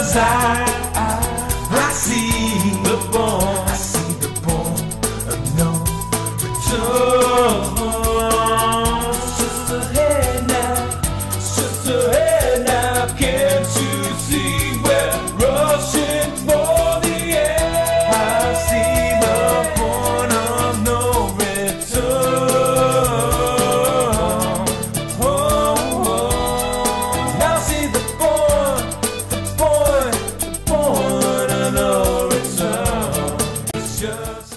'cause I see the born of no return. It's just ahead now, can't you see we're rushing for the end? I see the point of no return. Now see the point of no return. It's just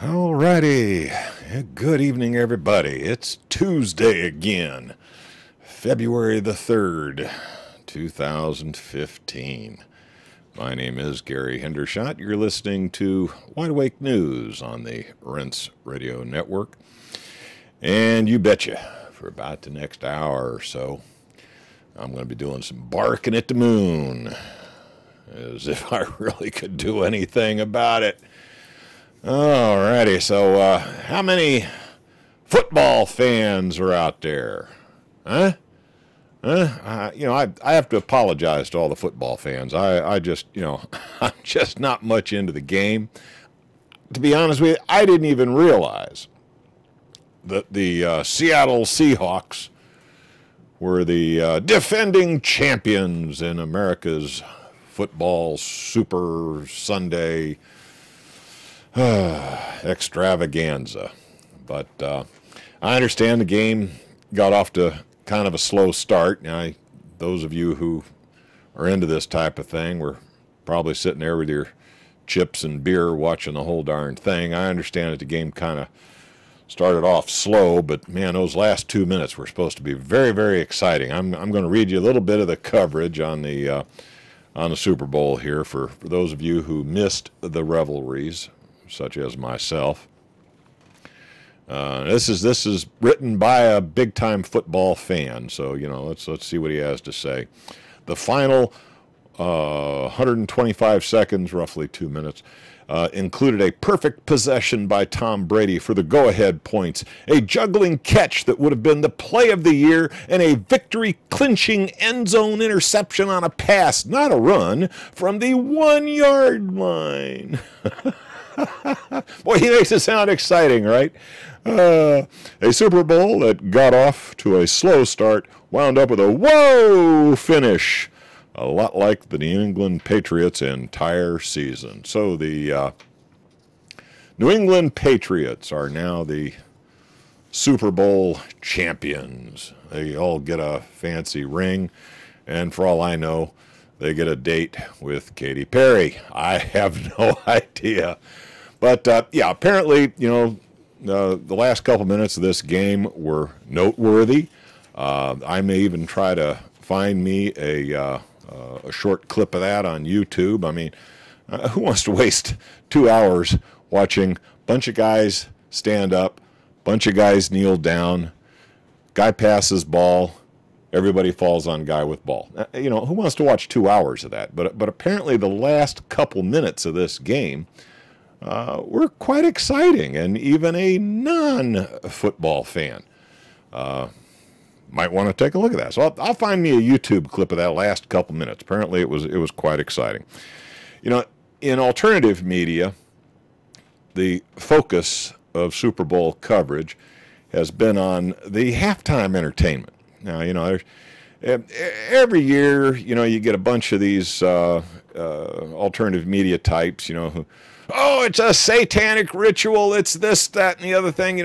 Alrighty, good evening everybody. It's Tuesday again, February the 3rd, 2015. My name is Gary Hendershot. You're listening to Wide Awake News on the Rinse Radio Network. And you betcha, for about the next hour or so, I'm going to be doing some barking at the moon, as if I really could do anything about it. Alrighty, so how many football fans are out there? I have to apologize to all the football fans. I just, I'm just not much into the game. To be honest with you, I didn't even realize that the Seattle Seahawks were the defending champions in America's football Super Sunday extravaganza. But I understand the game got off to kind of a slow start. Now, those of you who are into this type of thing were probably sitting there with your chips and beer watching the whole darn thing. I understand that the game kind of started off slow, but man, those last 2 minutes were supposed to be very, very exciting. I'm going to read you a little bit of the coverage on the Super Bowl here for those of you who missed the revelries, such as myself. This is written by a big-time football fan, so let's see what he has to say. The final 125 seconds, roughly 2 minutes, included a perfect possession by Tom Brady for the go-ahead points, a juggling catch that would have been the play of the year, and a victory-clinching end-zone interception on a pass, not a run, from the 1-yard line. Boy, he makes it sound exciting, right? A Super Bowl that got off to a slow start wound up with a whoa finish, a lot like the New England Patriots' entire season. So the New England Patriots are now the Super Bowl champions. They all get a fancy ring, and for all I know, they get a date with Katy Perry. I have no idea. But, apparently, the last couple minutes of this game were noteworthy. I may even try to find me a short clip of that on YouTube. I mean, who wants to waste 2 hours watching a bunch of guys stand up, bunch of guys kneel down, guy passes ball, everybody falls on guy with ball. Who wants to watch 2 hours of that? But apparently the last couple minutes of this game were quite exciting, and even a non-football fan might want to take a look at that. So I'll find me a YouTube clip of that last couple minutes. Apparently it was quite exciting. In alternative media, the focus of Super Bowl coverage has been on the halftime entertainment. Now, every year, you get a bunch of these alternative media types, who, it's a satanic ritual, it's this, that, and the other thing,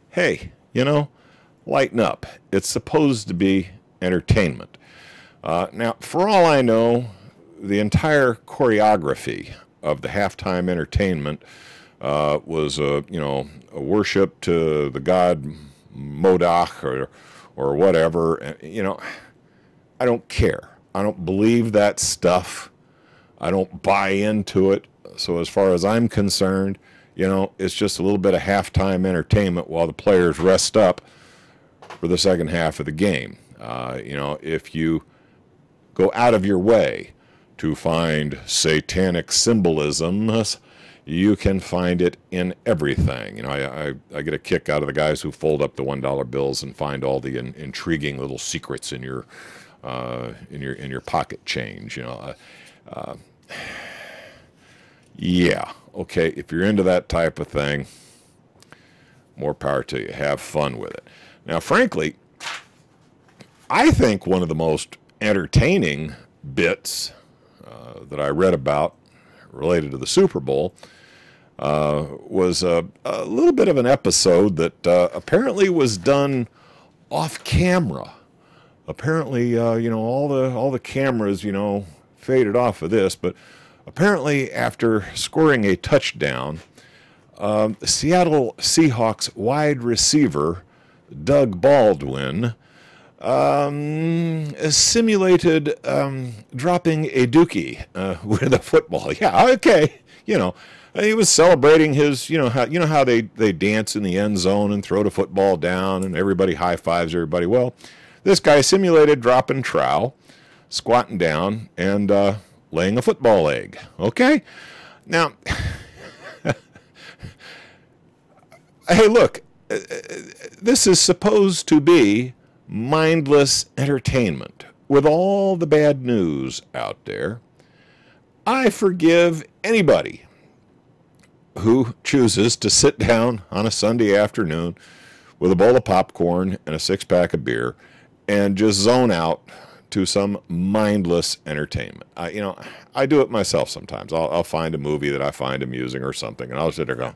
Hey, lighten up. It's supposed to be entertainment. Now, for all I know, the entire choreography of the halftime entertainment was a worship to the god Modoc or whatever. I don't care. I don't believe that stuff. I don't buy into it. So as far as I'm concerned, it's just a little bit of halftime entertainment while the players rest up for the second half of the game. If you go out of your way to find satanic symbolisms, you can find it in everything. I get a kick out of the guys who fold up the $1 bills and find all the intriguing little secrets in your pocket change. Yeah, okay. If you're into that type of thing, more power to you. Have fun with it. Now, frankly, I think one of the most entertaining bits that I read about related to the Super Bowl was a little bit of an episode that apparently was done off camera. Apparently, all the cameras, faded off of this, but apparently after scoring a touchdown, the Seattle Seahawks wide receiver Doug Baldwin simulated dropping a dookie with a football. Yeah, okay. He was celebrating his, how they dance in the end zone and throw the football down and everybody high fives everybody. Well, this guy simulated dropping trowel, squatting down, and laying a football egg. Okay? Now, hey, look, this is supposed to be mindless entertainment. With all the bad news out there, I forgive anybody who chooses to sit down on a Sunday afternoon with a bowl of popcorn and a six-pack of beer and just zone out to some mindless entertainment. I do it myself sometimes. I'll find a movie that I find amusing or something, and I'll sit there and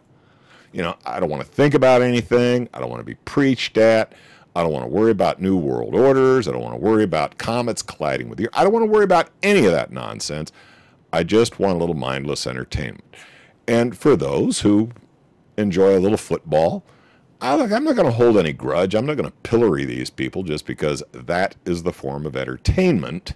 go, I don't want to think about anything. I don't want to be preached at. I don't want to worry about new world orders. I don't want to worry about comets colliding with the Earth. I don't want to worry about any of that nonsense. I just want a little mindless entertainment. And for those who enjoy a little football, I'm not going to hold any grudge. I'm not going to pillory these people just because that is the form of entertainment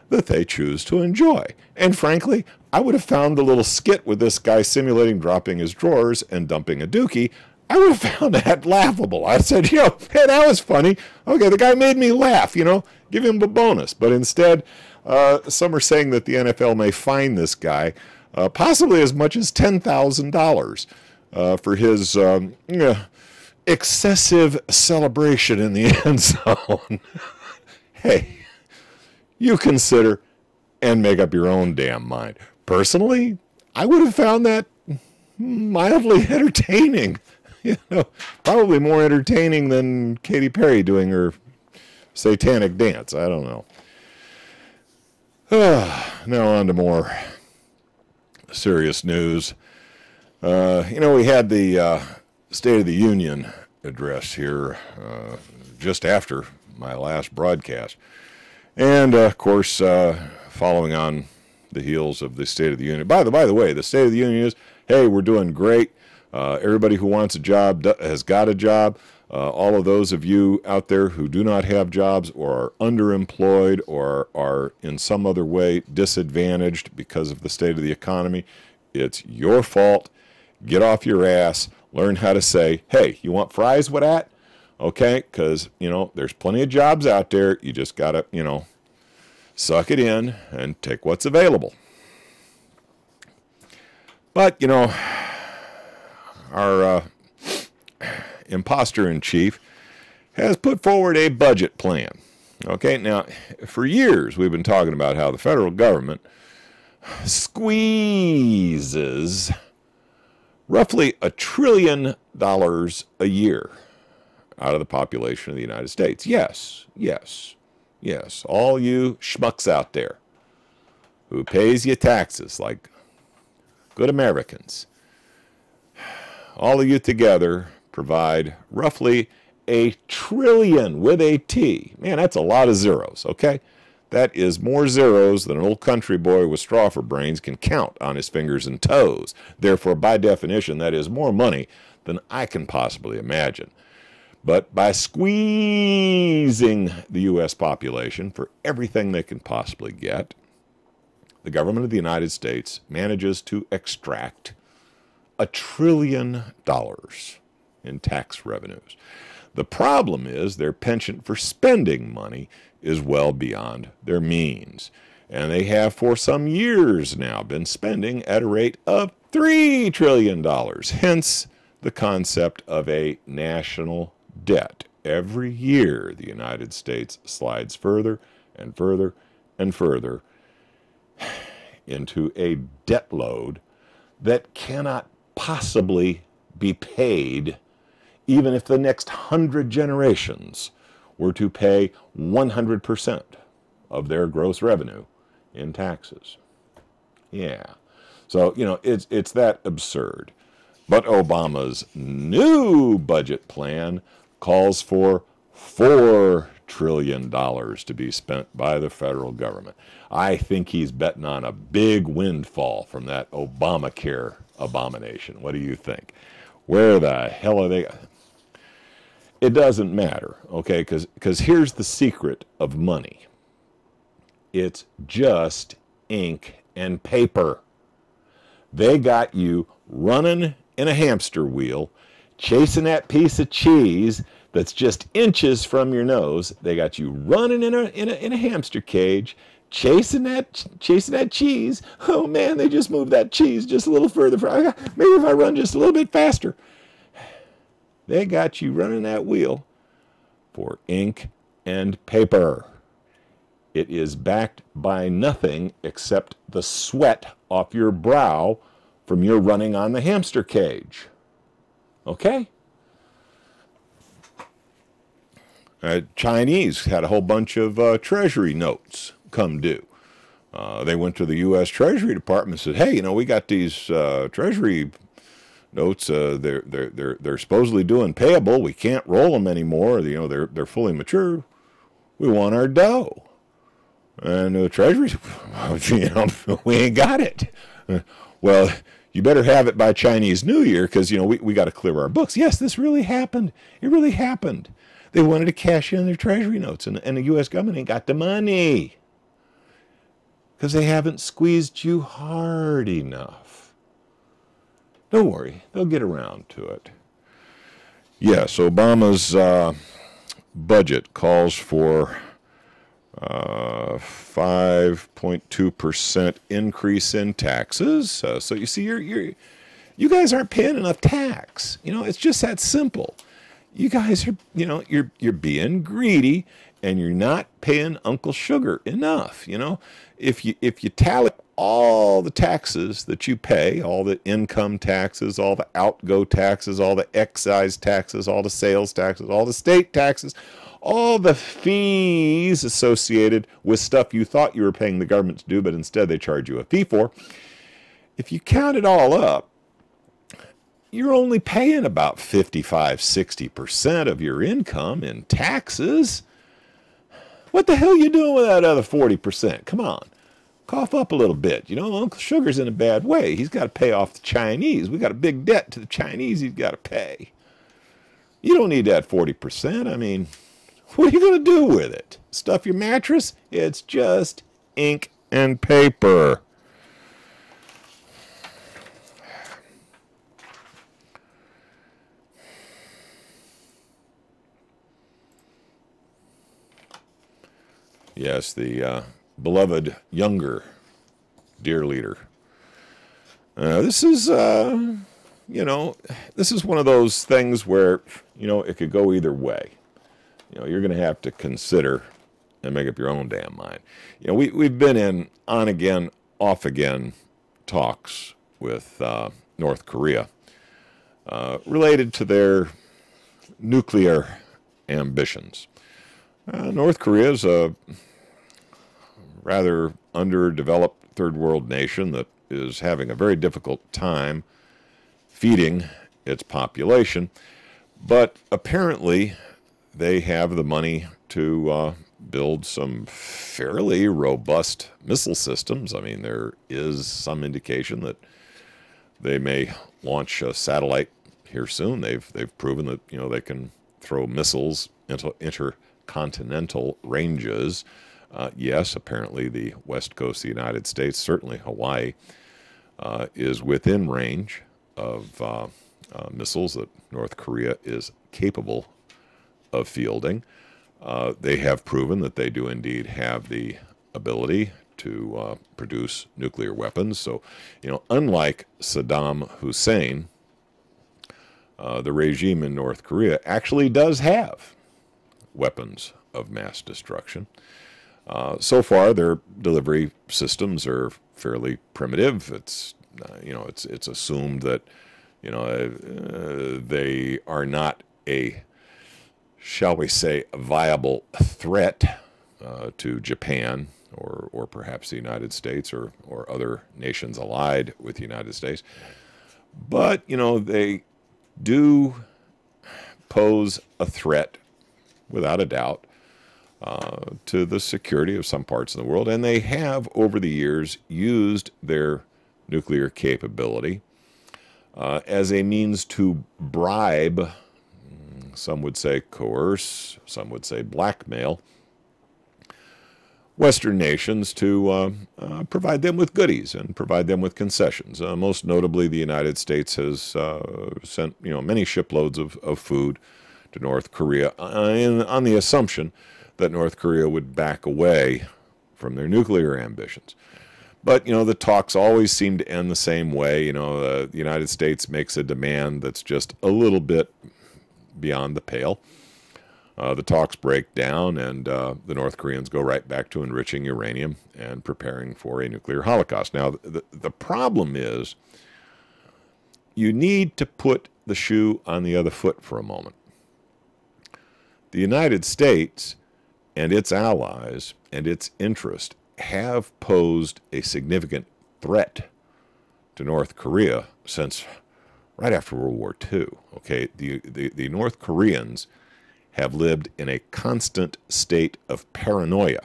that they choose to enjoy. And frankly, I would have found the little skit with this guy simulating dropping his drawers and dumping a dookie, I would have found that laughable. I said, hey, that was funny. Okay, the guy made me laugh, give him a bonus. But instead, some are saying that the NFL may fine this guy possibly as much as $10,000 for his excessive celebration in the end zone. Hey, you consider and make up your own damn mind. Personally, I would have found that mildly entertaining. Probably more entertaining than Katy Perry doing her satanic dance. I don't know. Now on to more serious news. We had the State of the Union address here just after my last broadcast. And, of course, following on the heels of the State of the Union. By the way, the State of the Union is, hey, we're doing great. Everybody who wants a job has got a job. All of those of you out there who do not have jobs or are underemployed or are in some other way disadvantaged because of the state of the economy, it's your fault. Get off your ass. Learn how to say, hey, you want fries with that? Okay, because, there's plenty of jobs out there. You just got to, suck it in and take what's available. But, our imposter-in-chief has put forward a budget plan. Okay, now, for years we've been talking about how the federal government squeezes roughly $1 trillion a year out of the population of the United States. Yes, all you schmucks out there who pays your taxes like good Americans. All of you together provide roughly $1 trillion with a T. Man, that's a lot of zeros, okay? That is more zeros than an old country boy with straw for brains can count on his fingers and toes. Therefore, by definition, that is more money than I can possibly imagine. But by squeezing the U.S. population for everything they can possibly get, the government of the United States manages to extract $1 trillion in tax revenues. The problem is their penchant for spending money is well beyond their means. And they have for some years now been spending at a rate of $3 trillion, hence the concept of a national debt. Every year, the United States slides further and further and further into a debt load that cannot possibly be paid, even if the next 100 generations were to pay 100% of their gross revenue in taxes. Yeah. So, it's that absurd. But Obama's new budget plan calls for $4 trillion to be spent by the federal government. I think he's betting on a big windfall from that Obamacare abomination. What do you think? Where the hell are they? It doesn't matter, okay? Because here's the secret of money. It's just ink and paper. They got you running in a hamster wheel, chasing that piece of cheese that's just inches from your nose. They got you running in a hamster cage, chasing that cheese. Oh man, they just moved that cheese just a little further. Maybe if I run just a little bit faster. They got you running that wheel for ink and paper. It is backed by nothing except the sweat off your brow from your running on the hamster cage. Okay? Chinese had a whole bunch of Treasury notes come due. They went to the U.S. Treasury Department and said, "Hey, we got these Treasury notes. They're supposedly doing payable. We can't roll them anymore. They're fully mature. We want our dough." And the Treasury, we ain't got it. Well, you better have it by Chinese New Year because we got to clear our books. Yes, this really happened. It really happened. They wanted to cash in their Treasury notes, and the U.S. government ain't got the money because they haven't squeezed you hard enough. Don't worry, they'll get around to it. Yes, Obama's budget calls for 5.2% increase in taxes. So you see, you guys aren't paying enough tax. It's just that simple. You guys are, you're being greedy, and you're not paying Uncle Sugar enough. If you tally all the taxes that you pay, all the income taxes, all the outgo taxes, all the excise taxes, all the sales taxes, all the state taxes, all the fees associated with stuff you thought you were paying the government to do, but instead they charge you a fee for. If you count it all up, you're only paying about 55-60% of your income in taxes. What the hell are you doing with that other 40%? Come on, cough up a little bit. Uncle Sugar's in a bad way. He's got to pay off the Chinese. We got a big debt to the Chinese he's got to pay. You don't need that 40%. I mean, what are you going to do with it? Stuff your mattress? It's just ink and paper. Yes, the beloved younger dear leader. This is one of those things where, it could go either way. You're going to have to consider and make up your own damn mind. We've been in on-again, off-again talks with North Korea related to their nuclear ambitions. North Korea is a rather underdeveloped third world nation that is having a very difficult time feeding its population, but apparently they have the money to build some fairly robust missile systems. I mean, there is some indication that they may launch a satellite here soon. They've proven that they can throw missiles into intercontinental ranges. Yes, apparently the west coast of the United States, certainly Hawaii, is within range of missiles that North Korea is capable of fielding. They have proven that they do indeed have the ability to produce nuclear weapons. So, unlike Saddam Hussein, the regime in North Korea actually does have weapons of mass destruction. So far, their delivery systems are fairly primitive. It's it's assumed that they are not a, shall we say, a viable threat to Japan or perhaps the United States or other nations allied with the United States. But they do pose a threat, without a doubt, to the security of some parts of the world, and they have, over the years, used their nuclear capability as a means to bribe, some would say coerce, some would say blackmail, Western nations to provide them with goodies and provide them with concessions. Most notably, the United States has sent many shiploads of food to North Korea on the assumption that North Korea would back away from their nuclear ambitions. But, the talks always seem to end the same way. The United States makes a demand that's just a little bit beyond the pale. The talks break down, and the North Koreans go right back to enriching uranium and preparing for a nuclear holocaust. Now, the problem is you need to put the shoe on the other foot for a moment. The United States and its allies and its interest have posed a significant threat to North Korea since right after World War II. Okay, the North Koreans have lived in a constant state of paranoia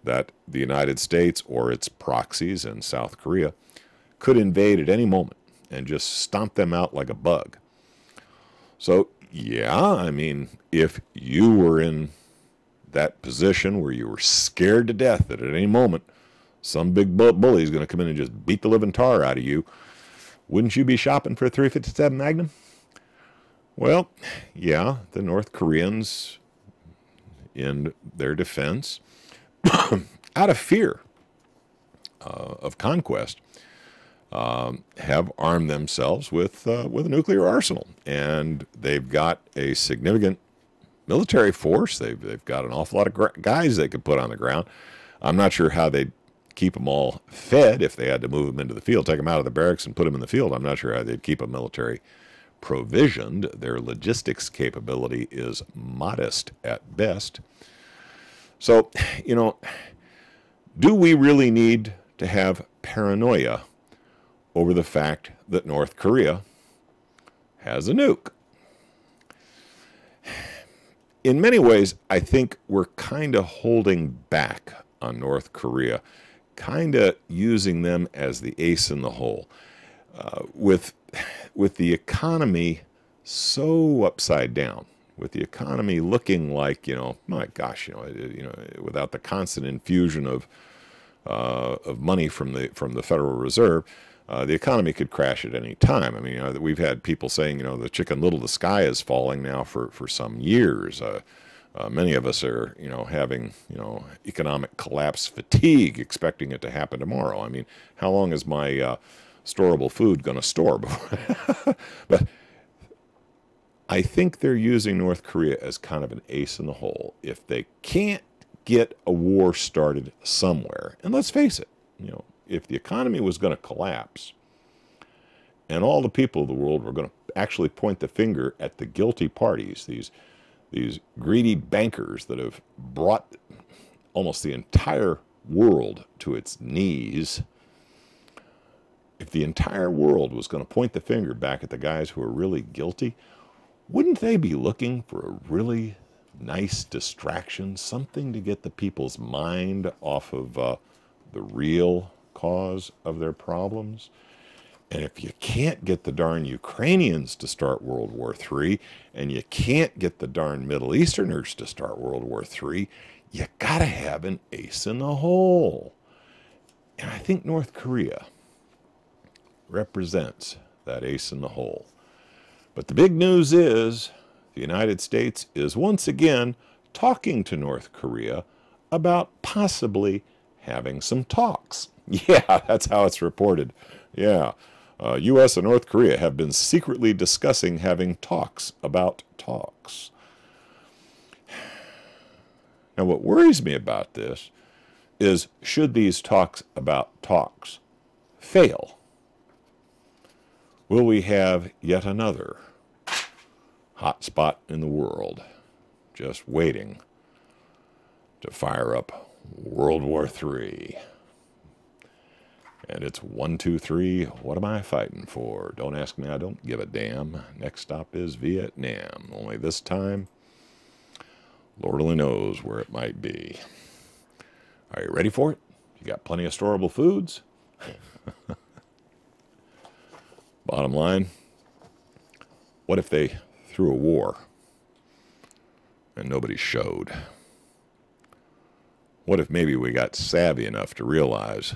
that the United States or its proxies in South Korea could invade at any moment and just stomp them out like a bug. So, yeah, if you were in that position where you were scared to death that at any moment some big bully is going to come in and just beat the living tar out of you, wouldn't you be shopping for a .357 Magnum? Well, yeah, the North Koreans, in their defense, out of fear of conquest, have armed themselves with a nuclear arsenal, and they've got a significant military force. They've got an awful lot of guys they could put on the ground. I'm not sure how they'd keep them all fed if they had to move them into the field, take them out of the barracks and put them in the field. I'm not sure how they'd keep a military provisioned. Their logistics capability is modest at best. So, do we really need to have paranoia over the fact that North Korea has a nuke? In many ways, I think we're kind of holding back on North Korea, kind of using them as the ace in the hole. With the economy so upside down, with the economy looking like, my gosh, without the constant infusion of money from the Federal Reserve, the economy could crash at any time. We've had people saying, the Chicken Little, the sky is falling now for some years. Many of us are, having, economic collapse fatigue, expecting it to happen tomorrow. How long is my storable food going to store before? But I think they're using North Korea as kind of an ace in the hole. If they can't get a war started somewhere, and let's face it, if the economy was going to collapse and all the people of the world were going to actually point the finger at the guilty parties, these greedy bankers that have brought almost the entire world to its knees, if the entire world was going to point the finger back at the guys who are really guilty, wouldn't they be looking for a really nice distraction, something to get the people's mind off of the real cause of their problems? And if you can't get the darn Ukrainians to start World War III, and you can't get the darn Middle Easterners to start World War III, you gotta have an ace in the hole. And I think North Korea represents that ace in the hole. But the big news is the United States is once again talking to North Korea about possibly having some talks. Yeah, that's how it's reported. Yeah. U.S. and North Korea have been secretly discussing having talks about talks. Now, what worries me about this is, should these talks about talks fail, will we have yet another hot spot in the world just waiting to fire up World War III? And it's 1, 2, 3, what am I fighting for? Don't ask me, I don't give a damn. Next stop is Vietnam. Only this time, Lord only knows where it might be. Are you ready for it? You got plenty of storable foods? Bottom line, what if they threw a war and nobody showed? What if maybe we got savvy enough to realize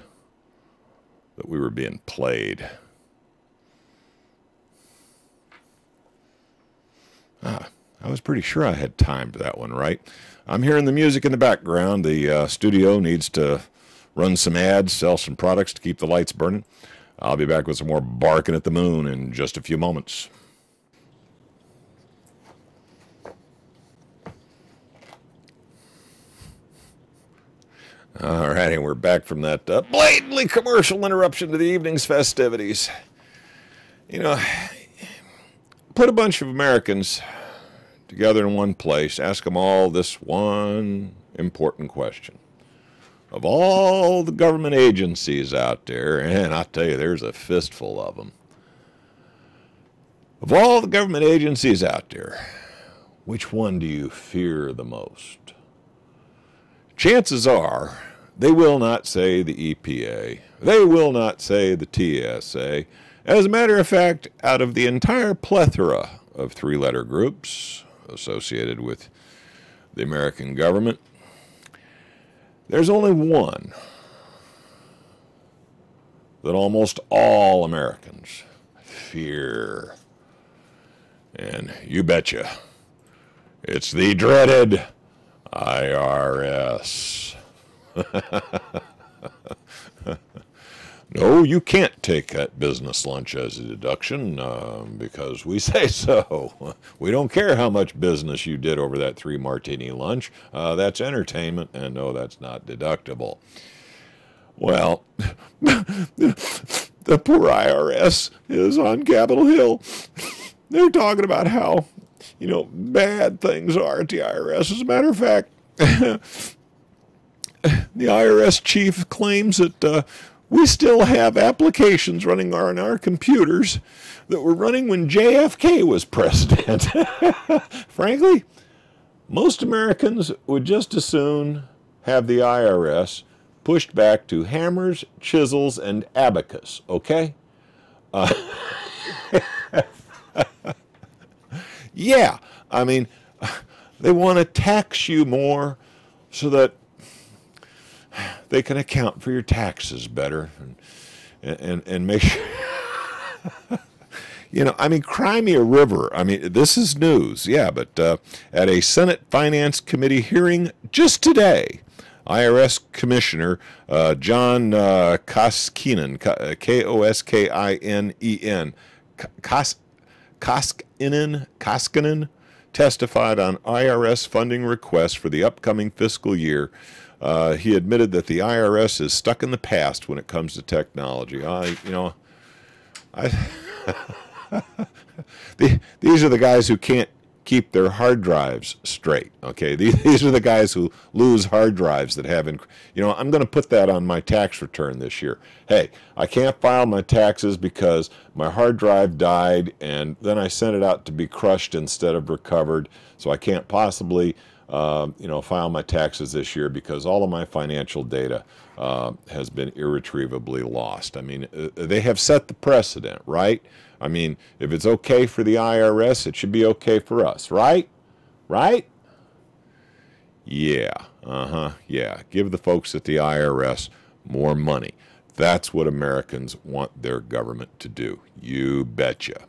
that we were being played? I was pretty sure I had timed that one right. I'm hearing the music in the background. The studio needs to run some ads, sell some products to keep the lights burning. I'll be back with some more barking at the moon in just a few moments. All righty, we're back from that blatantly commercial interruption to the evening's festivities. You know, put a bunch of Americans together in one place, ask them all this one important question. Of all the government agencies out there, and I tell you, there's a fistful of them. Of all the government agencies out there, which one do you fear the most? Chances are they will not say the EPA. They will not say the TSA. As a matter of fact, out of the entire plethora of three-letter groups associated with the American government, there's only one that almost all Americans fear. And you betcha, it's the dreaded IRS. No, you can't take that business lunch as a deduction because we say so. We don't care how much business you did over that 3-martini lunch. That's entertainment, and no, that's not deductible. Well, the poor IRS is on Capitol Hill. They're talking about how, bad things are at the IRS. As a matter of fact, the IRS chief claims that we still have applications running on our computers that were running when JFK was president. Frankly, most Americans would just as soon have the IRS pushed back to hammers, chisels, and abacus, okay? Yeah, I mean, they want to tax you more so that they can account for your taxes better and make sure. Cry me a river. This is news, yeah, but at a Senate Finance Committee hearing just today, IRS Commissioner John Koskinen, Koskinen, Koskinen testified on IRS funding requests for the upcoming fiscal year. He admitted that the IRS is stuck in the past when it comes to technology. These are the guys who can't keep their hard drives straight. Okay, these are the guys who lose hard drives that have. I'm going to put that on my tax return this year. Hey, I can't file my taxes because my hard drive died, and then I sent it out to be crushed instead of recovered. So I can't possibly file my taxes this year because all of my financial data has been irretrievably lost. I mean, they have set the precedent, right? I mean, if it's okay for the IRS, it should be okay for us, right? Right? Yeah, yeah. Give the folks at the IRS more money. That's what Americans want their government to do. You betcha.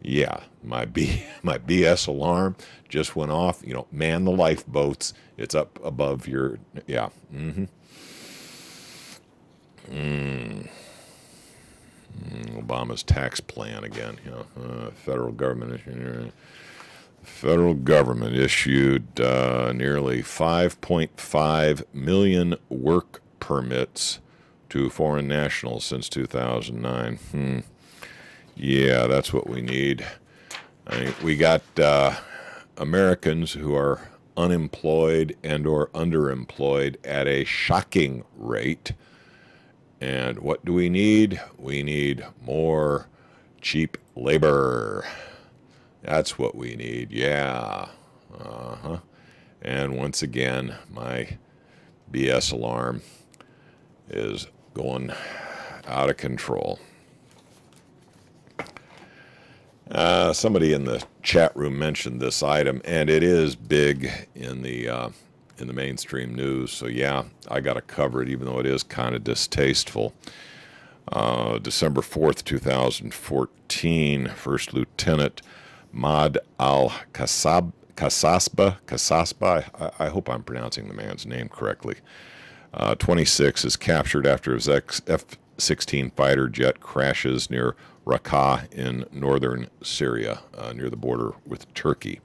Yeah, my BS alarm just went off. Man the lifeboats. It's up above your, yeah. Obama's tax plan again. Federal government issued nearly 5.5 million work permits to foreign nationals since 2009. Yeah, that's what we need. I mean, we got Americans who are unemployed and or underemployed at a shocking rate. And what do we need? We need more cheap labor. That's what we need, yeah. And once again, my BS alarm is going out of control. Somebody in the chat room mentioned this item, and it is big in the mainstream news. So yeah, I got to cover it, even though it is kind of distasteful. December 4th, 2014, First Lieutenant Mad Al-Kasasba, I hope I'm pronouncing the man's name correctly, 26, is captured after his F-16 fighter jet crashes near Raqqa in northern Syria, near the border with Turkey.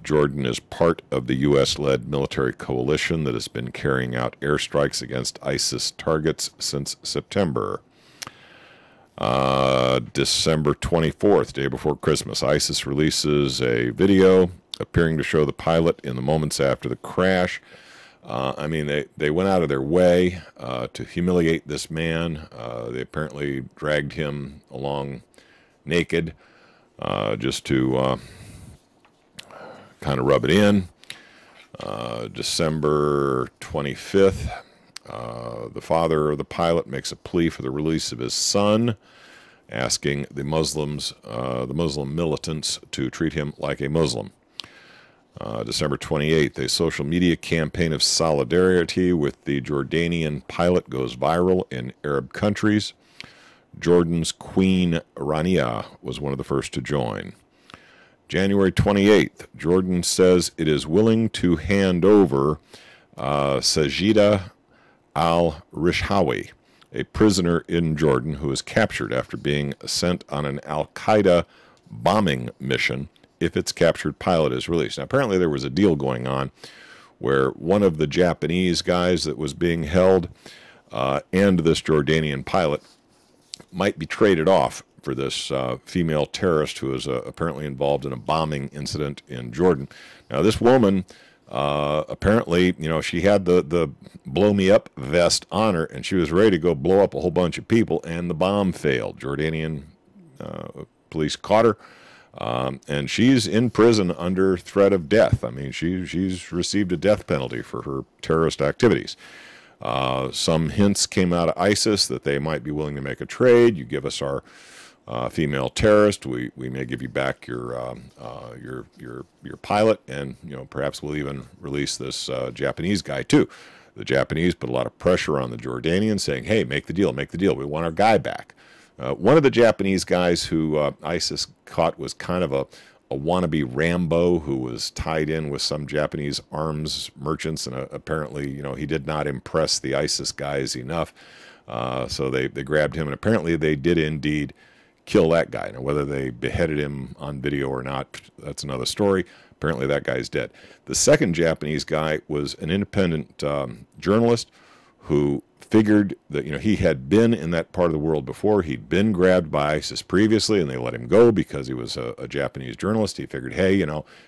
Jordan is part of the U.S.-led military coalition that has been carrying out airstrikes against ISIS targets since September. December 24th, day before Christmas, ISIS releases a video appearing to show the pilot in the moments after the crash. I mean, they went out of their way to humiliate this man. They apparently dragged him along naked just to kind of rub it in. December 25th, the father of the pilot makes a plea for the release of his son, asking the Muslim militants to treat him like a Muslim. December 28th, a social media campaign of solidarity with the Jordanian pilot goes viral in Arab countries. Jordan's Queen Rania was one of the first to join. January 28th, Jordan says it is willing to hand over Sajida al-Rishawi, a prisoner in Jordan who was captured after being sent on an al-Qaeda bombing mission, if its captured pilot is released. Now, apparently there was a deal going on where one of the Japanese guys that was being held and this Jordanian pilot might be traded off for this female terrorist who is apparently involved in a bombing incident in Jordan. Now, this woman, apparently, she had the blow me up vest on her, and she was ready to go blow up a whole bunch of people, and the bomb failed. Jordanian police caught her, and she's in prison under threat of death. I mean, she's received a death penalty for her terrorist activities. Some hints came out of ISIS that they might be willing to make a trade. You give us our female terrorist, we may give you back your pilot, and perhaps we'll even release this Japanese guy too. The Japanese put a lot of pressure on the Jordanians, saying, "Hey, make the deal, we want our guy back." One of the Japanese guys who ISIS caught was kind of a wannabe Rambo who was tied in with some Japanese arms merchants, and apparently, he did not impress the ISIS guys enough, so they grabbed him, and apparently they did indeed kill that guy. Now, whether they beheaded him on video or not, that's another story. Apparently that guy's dead. The second Japanese guy was an independent journalist who figured that he had been in that part of the world before. He'd been grabbed by ISIS previously, and they let him go because he was a Japanese journalist. He figured, hey,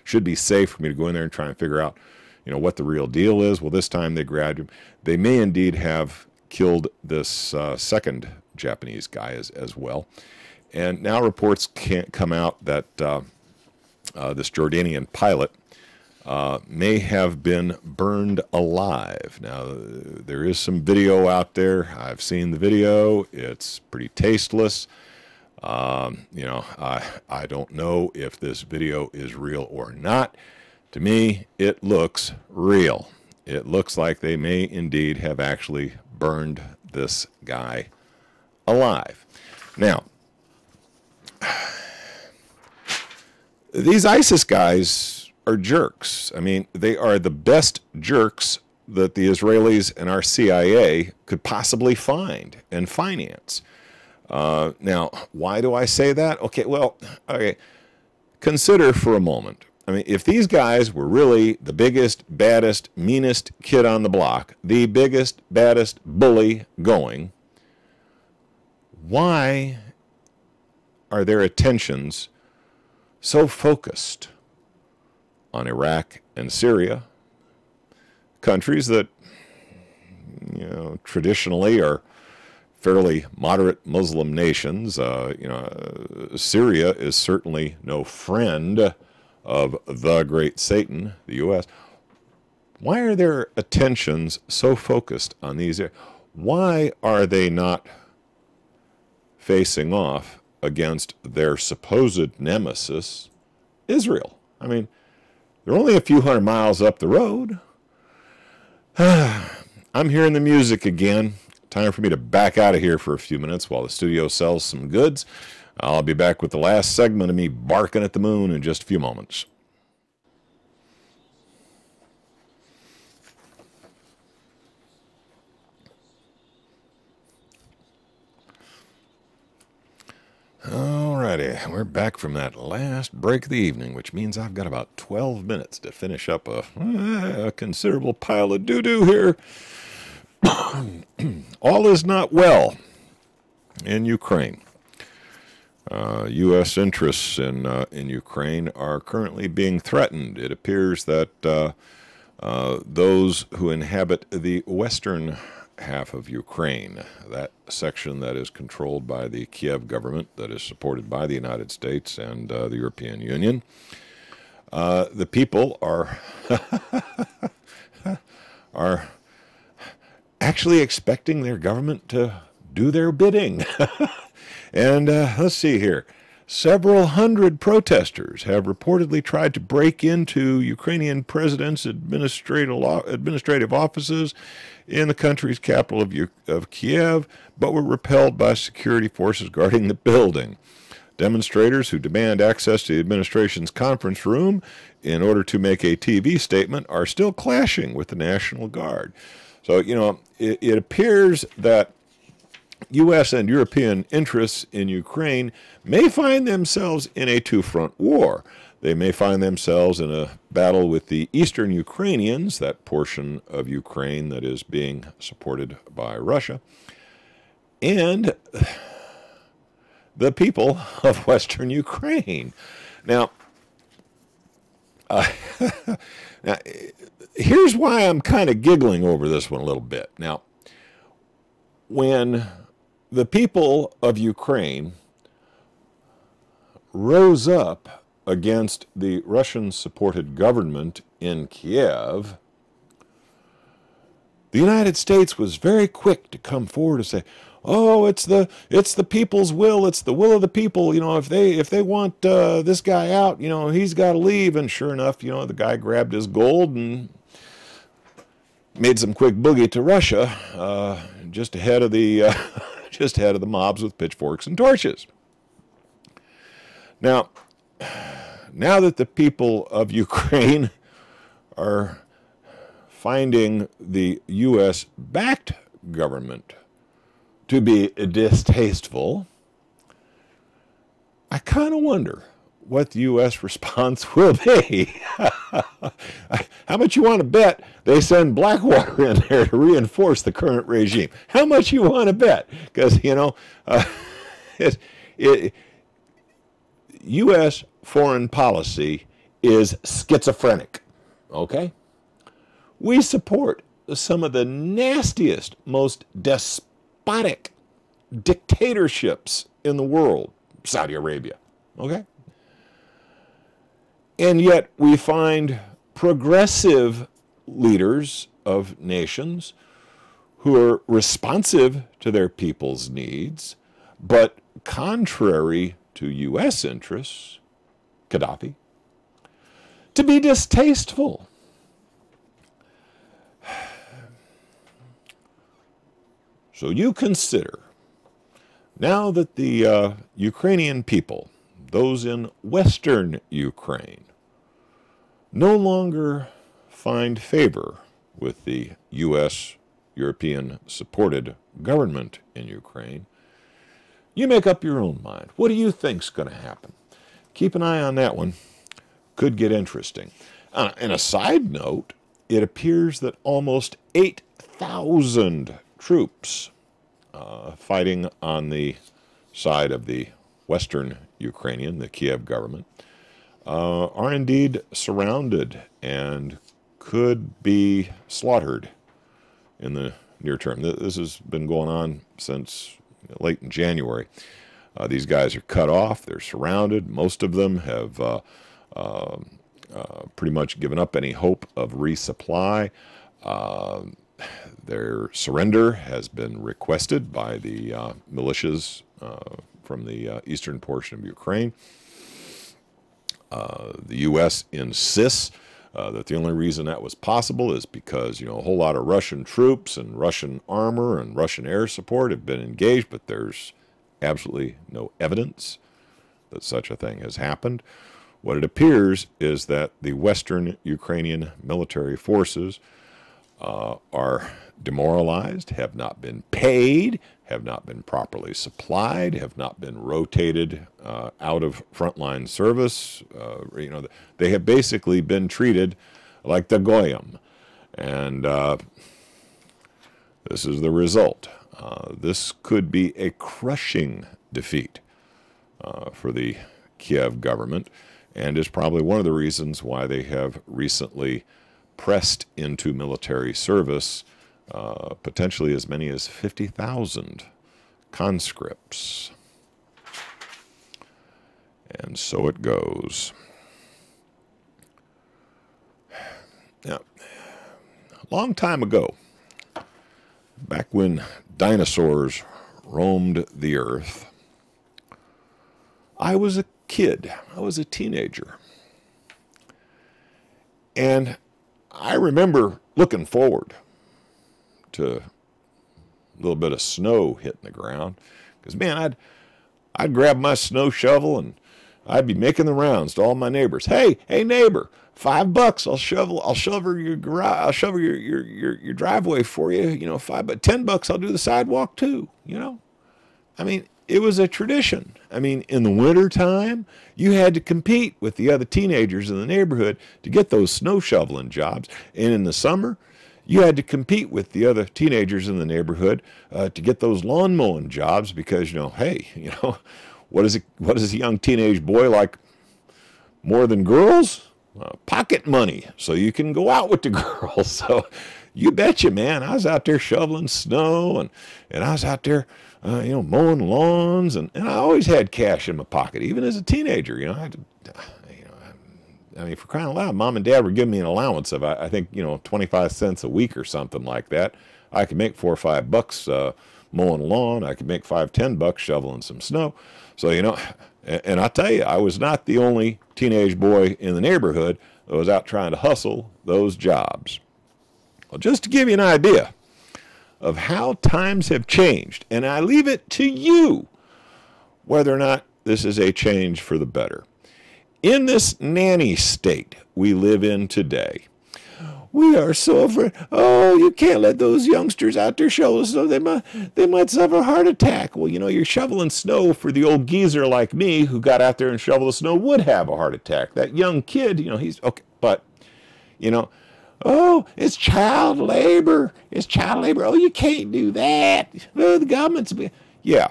should be safe for me to go in there and try and figure out what the real deal is. Well, this time they grabbed him. They may indeed have killed this second Japanese guy as well. And now reports can't come out that this Jordanian pilot may have been burned alive. Now, there is some video out there. I've seen the video. It's pretty tasteless. I don't know if this video is real or not. To me, it looks real. It looks like they may indeed have actually burned this guy alive. Now, these ISIS guys are jerks. I mean, they are the best jerks that the Israelis and our CIA could possibly find and finance. Now, why do I say that? Okay. Consider for a moment. I mean, if these guys were really the biggest, baddest, meanest kid on the block, the biggest, baddest bully going, why are their attentions so focused on Iraq and Syria, countries that, traditionally are fairly moderate Muslim nations? Syria is certainly no friend of the great Satan, the U.S. Why are their attentions so focused on these? Why are they not facing off against their supposed nemesis, Israel? I mean, they're only a few hundred miles up the road. I'm hearing the music again. Time for me to back out of here for a few minutes while the studio sells some goods. I'll be back with the last segment of me barking at the moon in just a few moments. Alrighty, we're back from that last break of the evening, which means I've got about 12 minutes to finish up a considerable pile of doo-doo here. All is not well in Ukraine. U.S. interests in Ukraine are currently being threatened. It appears that those who inhabit the western half of Ukraine, that section that is controlled by the Kiev government, that is supported by the United States and the European Union, the people are are actually expecting their government to do their bidding. And let's see here. Several hundred protesters have reportedly tried to break into Ukrainian president's administrative offices in the country's capital of Kiev, but were repelled by security forces guarding the building. Demonstrators who demand access to the administration's conference room in order to make a TV statement are still clashing with the National Guard. So, it appears that U.S. and European interests in Ukraine may find themselves in a two-front war. They may find themselves in a battle with the eastern Ukrainians, that portion of Ukraine that is being supported by Russia, and the people of western Ukraine. Now, here's why I'm kind of giggling over this one a little bit. Now, when the people of Ukraine rose up against the Russian-supported government in Kiev, the United States was very quick to come forward and say, "Oh, it's the people's will. It's the will of the people. If they want this guy out, he's got to leave." And sure enough, the guy grabbed his gold and made some quick boogie to Russia, just ahead of the mobs with pitchforks and torches. Now that the people of Ukraine are finding the U.S.-backed government to be distasteful, I kind of wonder what the U.S. response will be. How much you want to bet they send Blackwater in there to reinforce the current regime? How much you want to bet? Because, U.S. foreign policy is schizophrenic, okay? We support some of the nastiest, most despotic dictatorships in the world, Saudi Arabia, okay? And yet we find progressive leaders of nations who are responsive to their people's needs, but contrary to U.S. interests, Gaddafi, to be distasteful. So you consider, now that the Ukrainian people, those in Western Ukraine, no longer find favor with the U.S. European-supported government in Ukraine, you make up your own mind. What do you think's going to happen? Keep an eye on that one. Could get interesting. And a side note, it appears that almost 8,000 troops fighting on the side of the Western Ukrainian, the Kiev government, are indeed surrounded and could be slaughtered in the near term. This has been going on since late in January. These guys are cut off. They're surrounded. Most of them have pretty much given up any hope of resupply. Their surrender has been requested by the militias from the eastern portion of Ukraine. The U.S. insists that the only reason that was possible is because, a whole lot of Russian troops and Russian armor and Russian air support have been engaged, but there's absolutely no evidence that such a thing has happened. What it appears is that the Western Ukrainian military forces are demoralized, have not been paid, have not been properly supplied, have not been rotated out of frontline service. They have basically been treated like the Goyim. And this is the result. This could be a crushing defeat for the Kiev government, and is probably one of the reasons why they have recently pressed into military service potentially as many as 50,000 conscripts. And so it goes. Now, a long time ago, back when dinosaurs roamed the earth, I was a kid. I was a teenager. And I remember looking forward to a little bit of snow hitting the ground. Because, man, I'd grab my snow shovel and I'd be making the rounds to all my neighbors. Hey neighbor, $5, I'll shovel your garage, I'll shovel your driveway for you. $5, but $10, I'll do the sidewalk too. I mean, it was a tradition. I mean, in the wintertime, you had to compete with the other teenagers in the neighborhood to get those snow shoveling jobs. And in the summer, you had to compete with the other teenagers in the neighborhood to get those lawn mowing jobs because, what is a young teenage boy like more than girls? Pocket money, so you can go out with the girls. So you betcha, man, I was out there shoveling snow and I was out there mowing lawns, and I always had cash in my pocket, even as a teenager. I mean, for crying out loud, Mom and Dad were giving me an allowance of, I think, 25 cents a week or something like that. I could make $4 or $5 mowing a lawn. I could make $5-10 shoveling some snow. So, and I tell you, I was not the only teenage boy in the neighborhood that was out trying to hustle those jobs. Well, just to give you an idea of how times have changed, and I leave it to you whether or not this is a change for the better. In this nanny state we live in today, we are so afraid. Oh, you can't let those youngsters out there shovel snow. They might suffer a heart attack. Well, you're shoveling snow for the old geezer like me who got out there and shoveled the snow would have a heart attack. That young kid, he's okay. But, oh, it's child labor. It's child labor. Oh, you can't do that. Oh, the government's... Yeah,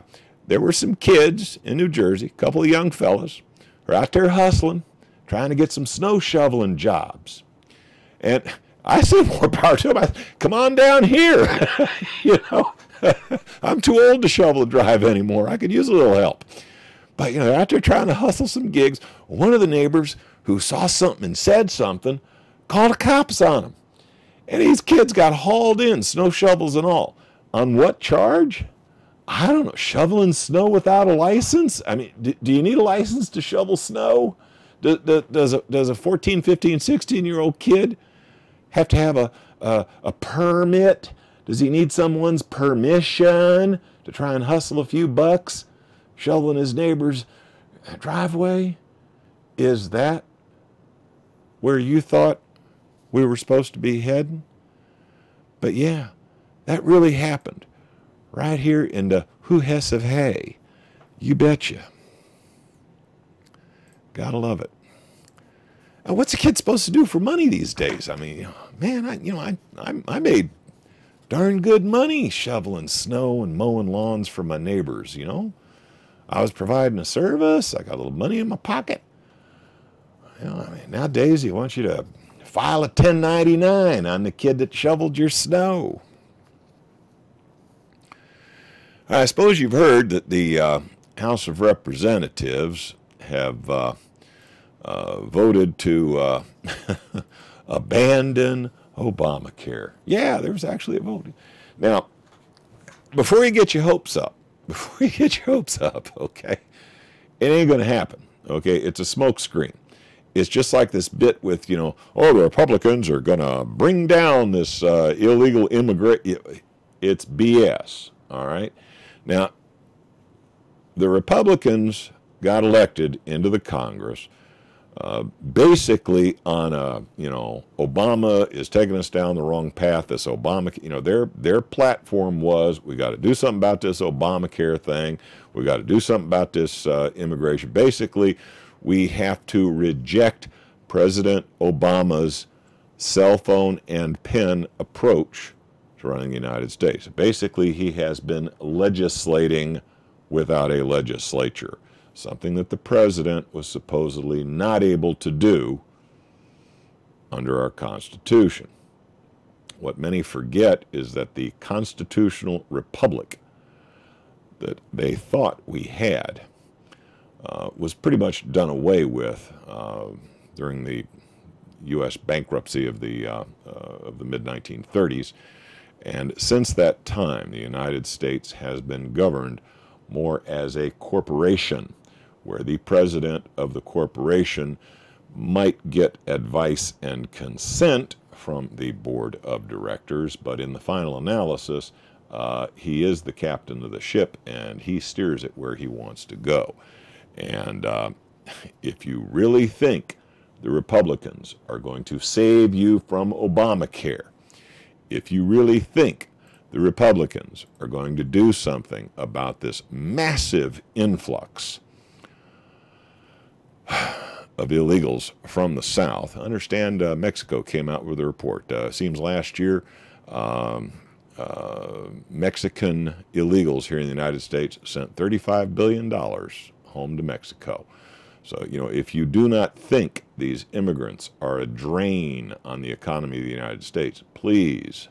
there were some kids in New Jersey, a couple of young fellas, who are out there hustling, trying to get some snow shoveling jobs. And I said, more power to them. Come on down here. I'm too old to shovel and drive anymore. I could use a little help. But, they're out there trying to hustle some gigs. One of the neighbors who saw something and said something called the cops on him. And these kids got hauled in, snow shovels and all. On what charge? I don't know, shoveling snow without a license? I mean, do you need a license to shovel snow? Does a 14, 15, 16-year-old kid have to have a permit? Does he need someone's permission to try and hustle a few bucks shoveling his neighbor's driveway? Is that where you thought we were supposed to be heading? But yeah, that really happened right here in the Who Hess of Hay. You betcha. Gotta love it. Now, what's a kid supposed to do for money these days? I mean, man, I made darn good money shoveling snow and mowing lawns for my neighbors, you know. I was providing a service. I got a little money in my pocket. You know, I mean, nowadays, he wants you to file a 1099 on the kid that shoveled your snow. I suppose you've heard that the House of Representatives have voted to abandon Obamacare. Yeah, there was actually a vote. Now, before you get your hopes up, okay, it ain't going to happen, okay? It's a smokescreen. It's just like this bit with, the Republicans are going to bring down this illegal immigration. It's BS, all right? Now, the Republicans got elected into the Congress basically on Obama is taking us down the wrong path. This Obama, their platform was, we got to do something about this Obamacare thing. We got to do something about this immigration. Basically, we have to reject President Obama's cell phone and pen approach to running the United States. Basically, he has been legislating without a legislature, something that the president was supposedly not able to do under our Constitution. What many forget is that the constitutional republic that they thought we had was pretty much done away with during the U.S. bankruptcy of the mid-1930s. And since that time, the United States has been governed more as a corporation, where the president of the corporation might get advice and consent from the board of directors, but in the final analysis, he is the captain of the ship and he steers it where he wants to go. And if you really think the Republicans are going to save you from Obamacare, if you really think the Republicans are going to do something about this massive influx of illegals from the South, understand Mexico came out with a report. Seems last year Mexican illegals here in the United States sent $35 billion home to Mexico. So, if you do not think these immigrants are a drain on the economy of the United States, please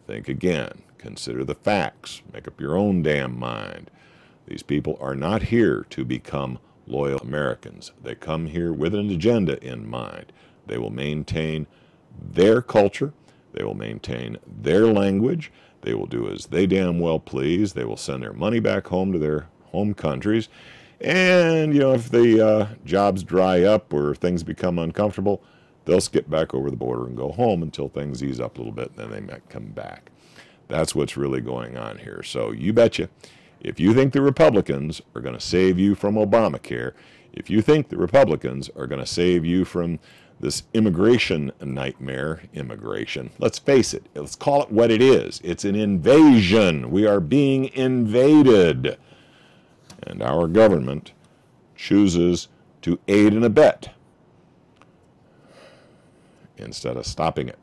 think again. Consider the facts. Make up your own damn mind. These people are not here to become loyal Americans. They come here with an agenda in mind. They will maintain their culture. They will maintain their language. They will do as they damn well please. They will send their money back home to their home countries. And, if the jobs dry up or things become uncomfortable, they'll skip back over the border and go home until things ease up a little bit, and then they might come back. That's what's really going on here. So you betcha, if you think the Republicans are going to save you from Obamacare, if you think the Republicans are going to save you from this immigration nightmare, let's face it, let's call it what it is. It's an invasion. We are being invaded. And our government chooses to aid and abet instead of stopping it.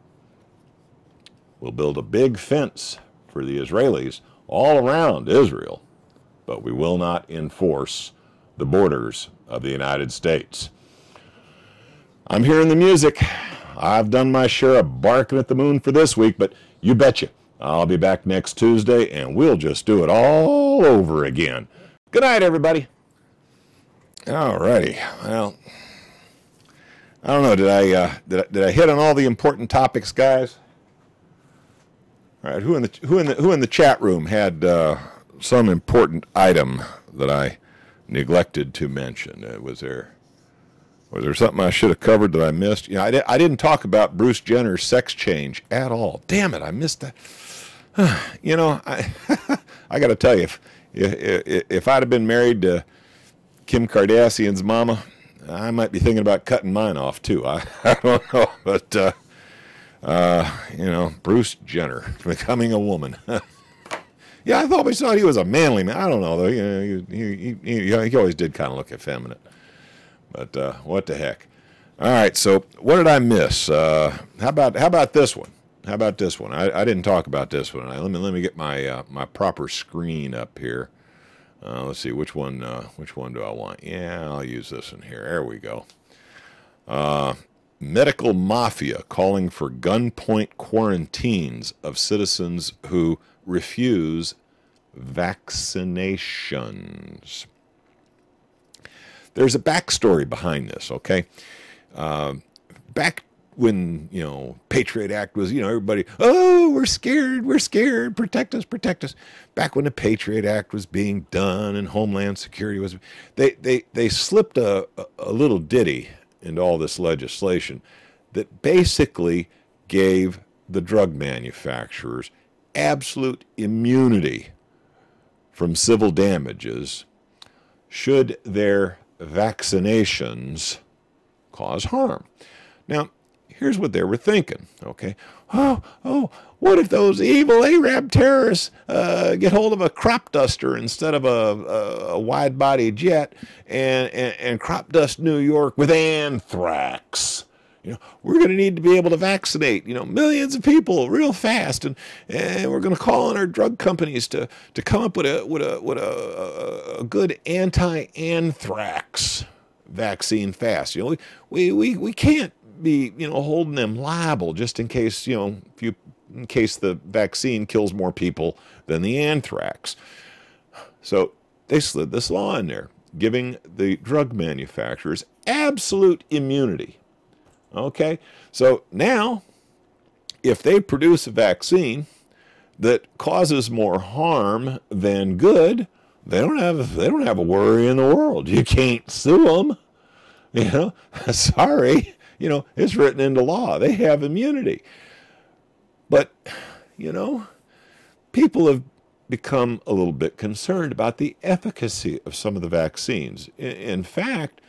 We'll build a big fence for the Israelis all around Israel, but we will not enforce the borders of the United States. I'm hearing the music. I've done my share of barking at the moon for this week, but you betcha, I'll be back next Tuesday, and we'll just do it all over again. Good night, everybody. All righty. Well, I don't know. Did I hit on all the important topics, guys? All right. Who in the chat room had some important item that I neglected to mention? Was there something I should have covered that I missed? You know, I didn't talk about Bruce Jenner's sex change at all. Damn it, I missed that. You know, I got to tell you, if I'd have been married to Kim Kardashian's mama, I might be thinking about cutting mine off too. I don't know, but you know, Bruce Jenner becoming a woman. Yeah, I always thought he was a manly man. I don't know though. You know, he always did kind of look effeminate. But what the heck? All right. So what did I miss? How about this one? How about this one? I didn't talk about this one. Let me get my my proper screen up here. Let's see which one do I want? Yeah, I'll use this one here. There we go. Medical mafia calling for gunpoint quarantines of citizens who refuse vaccinations. There's a backstory behind this, okay? Back when, you know, Patriot Act was, you know, everybody, oh, we're scared, protect us. Back when the Patriot Act was being done and Homeland Security was, they slipped a little ditty into all this legislation that basically gave the drug manufacturers absolute immunity from civil damages should their vaccinations cause harm. Now, here's what they were thinking, okay? Oh, what if those evil Arab terrorists get hold of a crop duster instead of a wide-body jet and crop dust New York with anthrax? You know, we're going to need to be able to vaccinate, you know, millions of people real fast, and we're going to call on our drug companies to come up with a good anti-anthrax vaccine fast. You know, we can't be, you know, holding them liable just in case, you know, in case the vaccine kills more people than the anthrax. So they slid this law in there, giving the drug manufacturers absolute immunity. Okay, so now if they produce a vaccine that causes more harm than good, they don't have a worry in the world. You can't sue them. You know, sorry. You know, it's written into law. They have immunity. But, you know, people have become a little bit concerned about the efficacy of some of the vaccines. In fact,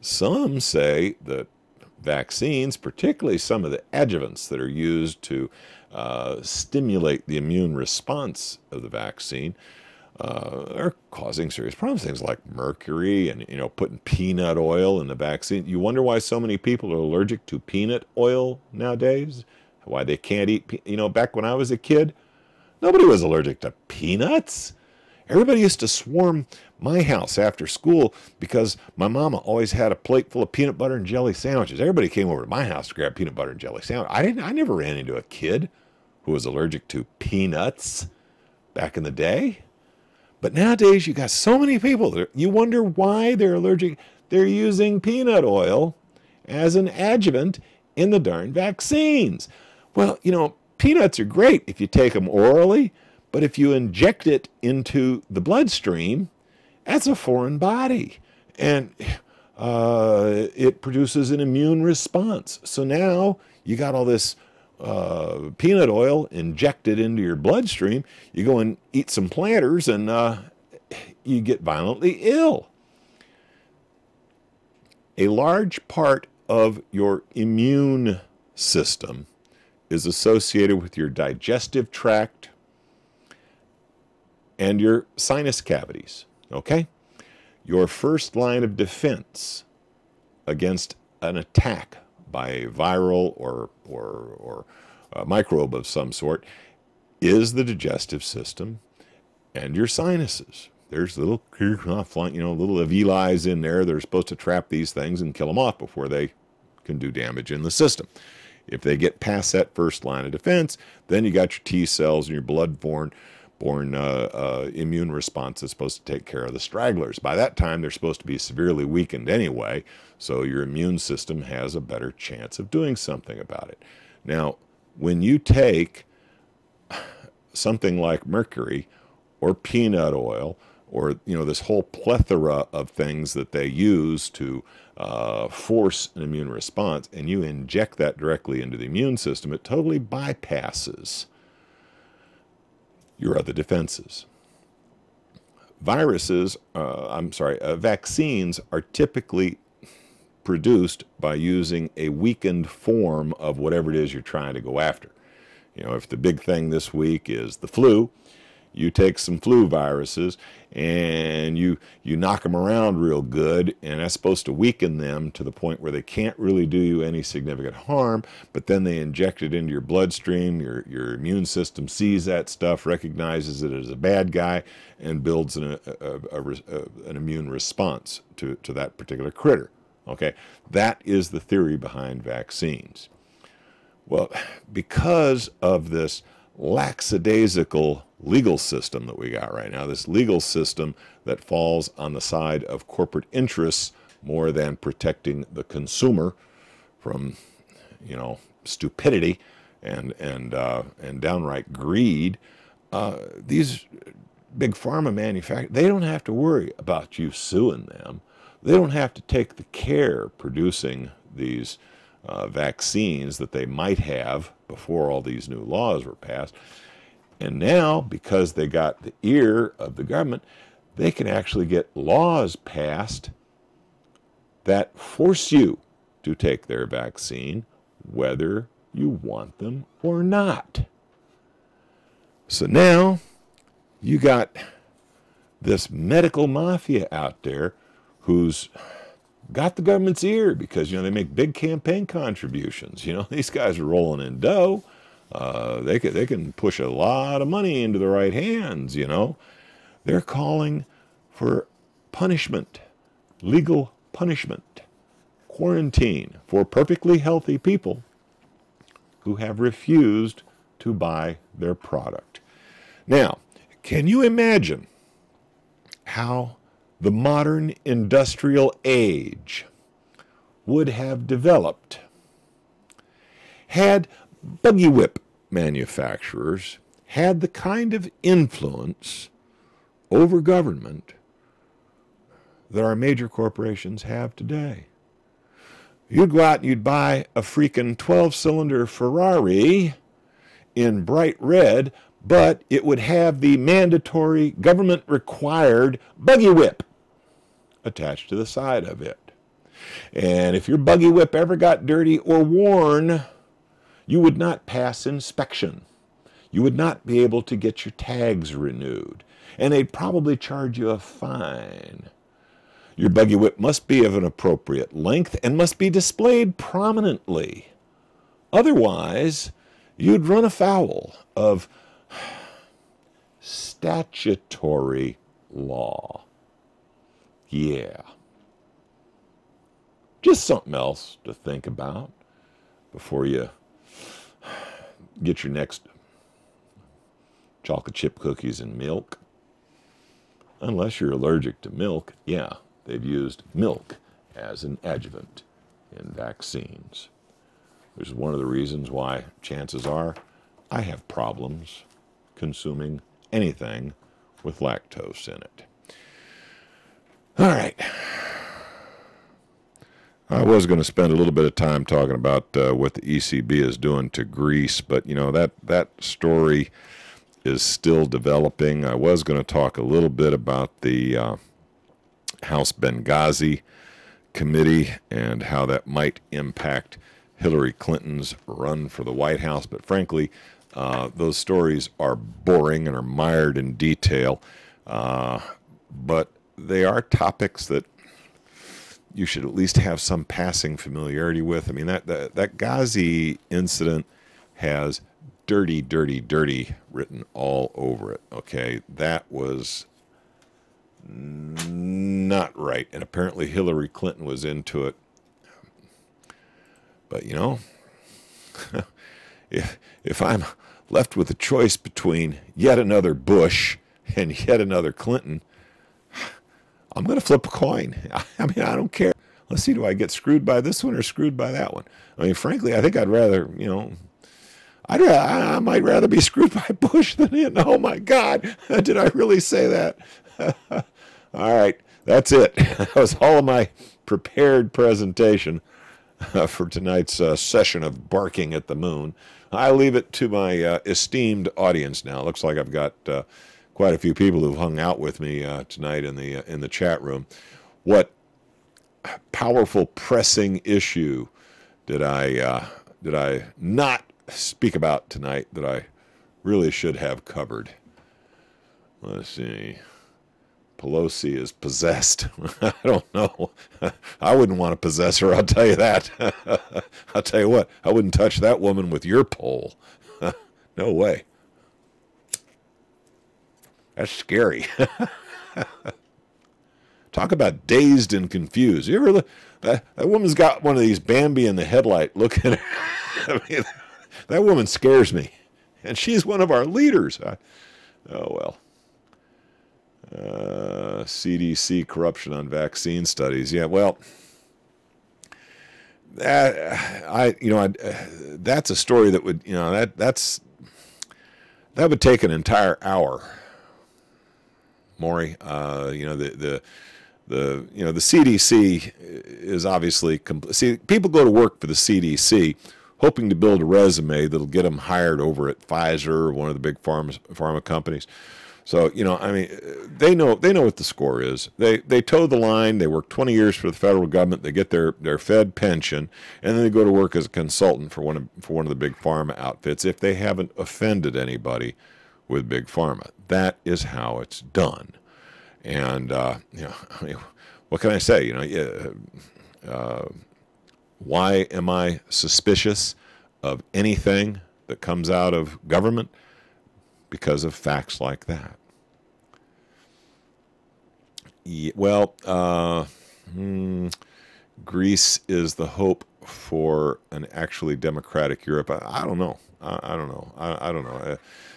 some say that vaccines, particularly some of the adjuvants that are used to stimulate the immune response of the vaccine, are causing serious problems. Things like mercury and, you know, putting peanut oil in the vaccine. You wonder why so many people are allergic to peanut oil nowadays? Why they can't eat, you know, back when I was a kid, nobody was allergic to peanuts. Everybody used to swarm my house after school because my mama always had a plate full of peanut butter and jelly sandwiches. Everybody came over to my house to grab peanut butter and jelly sandwich. I never ran into a kid who was allergic to peanuts back in the day. But nowadays you got so many people, you wonder why they're allergic. They're using peanut oil as an adjuvant in the darn vaccines. Well, you know, peanuts are great if you take them orally, but if you inject it into the bloodstream, that's a foreign body. And it produces an immune response. So now you got all this peanut oil injected into your bloodstream. You go and eat some planters and you get violently ill. A large part of your immune system is associated with your digestive tract and your sinus cavities, okay? Your first line of defense against an attack by a viral or a microbe of some sort is the digestive system and your sinuses. There's little, you know, little alveoli in there that are supposed to trap these things and kill them off before they can do damage in the system. If they get past that first line of defense, then you got your T cells and your blood-borne born immune response is supposed to take care of the stragglers. By that time, they're supposed to be severely weakened anyway, so your immune system has a better chance of doing something about it. Now, when you take something like mercury or peanut oil, or this whole plethora of things that they use to force an immune response, and you inject that directly into the immune system, it totally bypasses your other defenses. Vaccines are typically produced by using a weakened form of whatever it is you're trying to go after. If the big thing this week is the flu, you take some flu viruses and you knock them around real good, and that's supposed to weaken them to the point where they can't really do you any significant harm, but then they inject it into your bloodstream, your immune system sees that stuff, recognizes it as a bad guy, and builds an immune response to that particular critter. Okay, that is the theory behind vaccines. Well, because of this lackadaisical legal system that we got right now, this legal system that falls on the side of corporate interests more than protecting the consumer from, stupidity and downright greed, these big pharma manufacturers, they don't have to worry about you suing them. They don't have to take the care producing these vaccines that they might have before all these new laws were passed. And now, because they got the ear of the government, they can actually get laws passed that force you to take their vaccine, whether you want them or not. So now, you got this medical mafia out there who's got the government's ear because, they make big campaign contributions. These guys are rolling in dough. They can push a lot of money into the right hands, They're calling for punishment, legal punishment, quarantine for perfectly healthy people who have refused to buy their product. Now, can you imagine how the modern industrial age would have developed had buggy whip manufacturers had the kind of influence over government that our major corporations have today? You'd go out and you'd buy a freaking 12-cylinder Ferrari in bright red, but it would have the mandatory government-required buggy whip attached to the side of it. And if your buggy whip ever got dirty or worn, you would not pass inspection. You would not be able to get your tags renewed. And they'd probably charge you a fine. Your buggy whip must be of an appropriate length and must be displayed prominently. Otherwise, you'd run afoul of statutory law. Yeah. Just something else to think about before you get your next chocolate chip cookies and milk. Unless you're allergic to milk, yeah, they've used milk as an adjuvant in vaccines. Which is one of the reasons why chances are I have problems consuming anything with lactose in it. All right. I was going to spend a little bit of time talking about what the ECB is doing to Greece, but that story is still developing. I was going to talk a little bit about the House Benghazi committee and how that might impact Hillary Clinton's run for the White House, but frankly, those stories are boring and are mired in detail, but they are topics that you should at least have some passing familiarity with. I mean, that Ghazi incident has dirty, dirty, dirty written all over it, okay? That was not right, and apparently Hillary Clinton was into it. But, if I'm left with a choice between yet another Bush and yet another Clinton, I'm going to flip a coin. I mean, I don't care. Let's see, do I get screwed by this one or screwed by that one? I mean, frankly, I think I'd rather, I might rather be screwed by Bush than him. Oh, my God. Did I really say that? All right. That's it. That was all of my prepared presentation for tonight's session of barking at the moon. I leave it to my esteemed audience now. Looks like I've got quite a few people who've hung out with me tonight in the chat room. What powerful, pressing issue did I not speak about tonight that I really should have covered? Let's see. Pelosi is possessed. I don't know. I wouldn't want to possess her, I'll tell you that. I'll tell you what, I wouldn't touch that woman with your pole. No way. That's scary. Talk about dazed and confused. You ever look? That woman's got one of these Bambi in the headlight looking at her. I mean, that woman scares me. And she's one of our leaders. Oh, well. CDC corruption on vaccine studies. Yeah, well, that's a story that would, that would take an entire hour. Maury, the CDC is obviously see, people go to work for the CDC hoping to build a resume that'll get them hired over at Pfizer or one of the big pharma companies. So, they know what the score is. They toe the line. They work 20 years for the federal government. They get their Fed pension, and then they go to work as a consultant for one of the big pharma outfits if they haven't offended anybody with big pharma. That is how it's done. And what can I say? Why am I suspicious of anything that comes out of government? Because of facts like that. Greece is the hope for an actually democratic Europe. I don't know. I don't know. I don't know.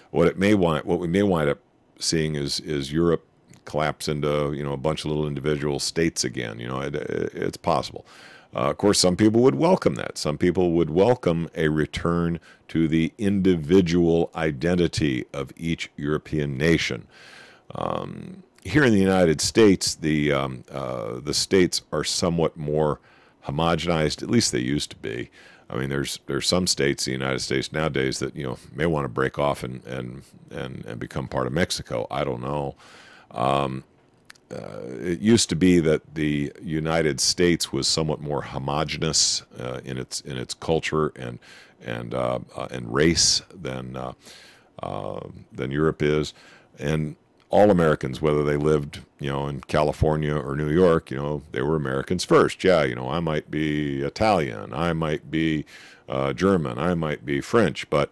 What we may wind up seeing is Europe collapse into a bunch of little individual states again. It's possible. Of course, some people would welcome that. Some people would welcome a return to the individual identity of each European nation. Here in the United States, the states are somewhat more homogenized. At least they used to be. I mean, there's some states in the United States nowadays that may want to break off and become part of Mexico. I don't know. It used to be that the United States was somewhat more homogenous in its culture and race than Europe is, and all Americans, whether they lived in California or New York, they were Americans first. Yeah, I might be Italian, I might be German, I might be French, but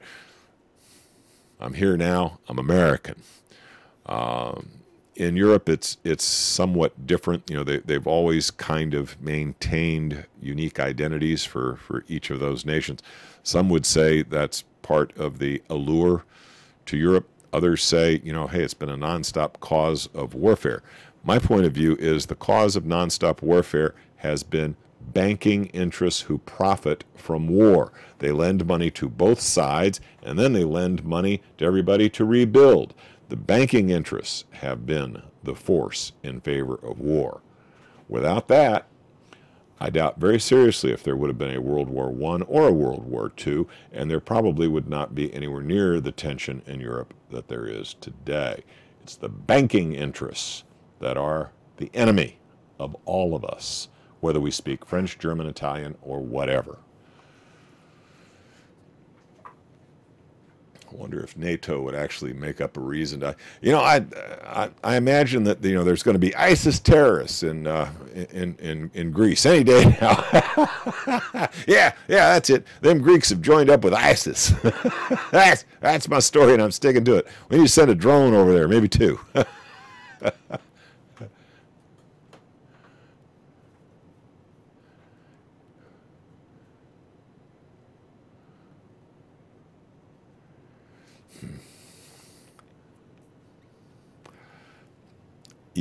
I'm here now. I'm American. In Europe, it's somewhat different. They've always kind of maintained unique identities for each of those nations. Some would say that's part of the allure to Europe. Others say, hey, it's been a nonstop cause of warfare. My point of view is the cause of nonstop warfare has been banking interests who profit from war. They lend money to both sides, and then they lend money to everybody to rebuild. The banking interests have been the force in favor of war. Without that, I doubt very seriously if there would have been a World War I or a World War II, and there probably would not be anywhere near the tension in Europe that there is today. It's the banking interests that are the enemy of all of us, whether we speak French, German, Italian, or whatever. I wonder if NATO would actually make up a reason to, I imagine that there's going to be ISIS terrorists in Greece any day now. yeah, that's it. Them Greeks have joined up with ISIS. that's my story, and I'm sticking to it. We need to send a drone over there, maybe two.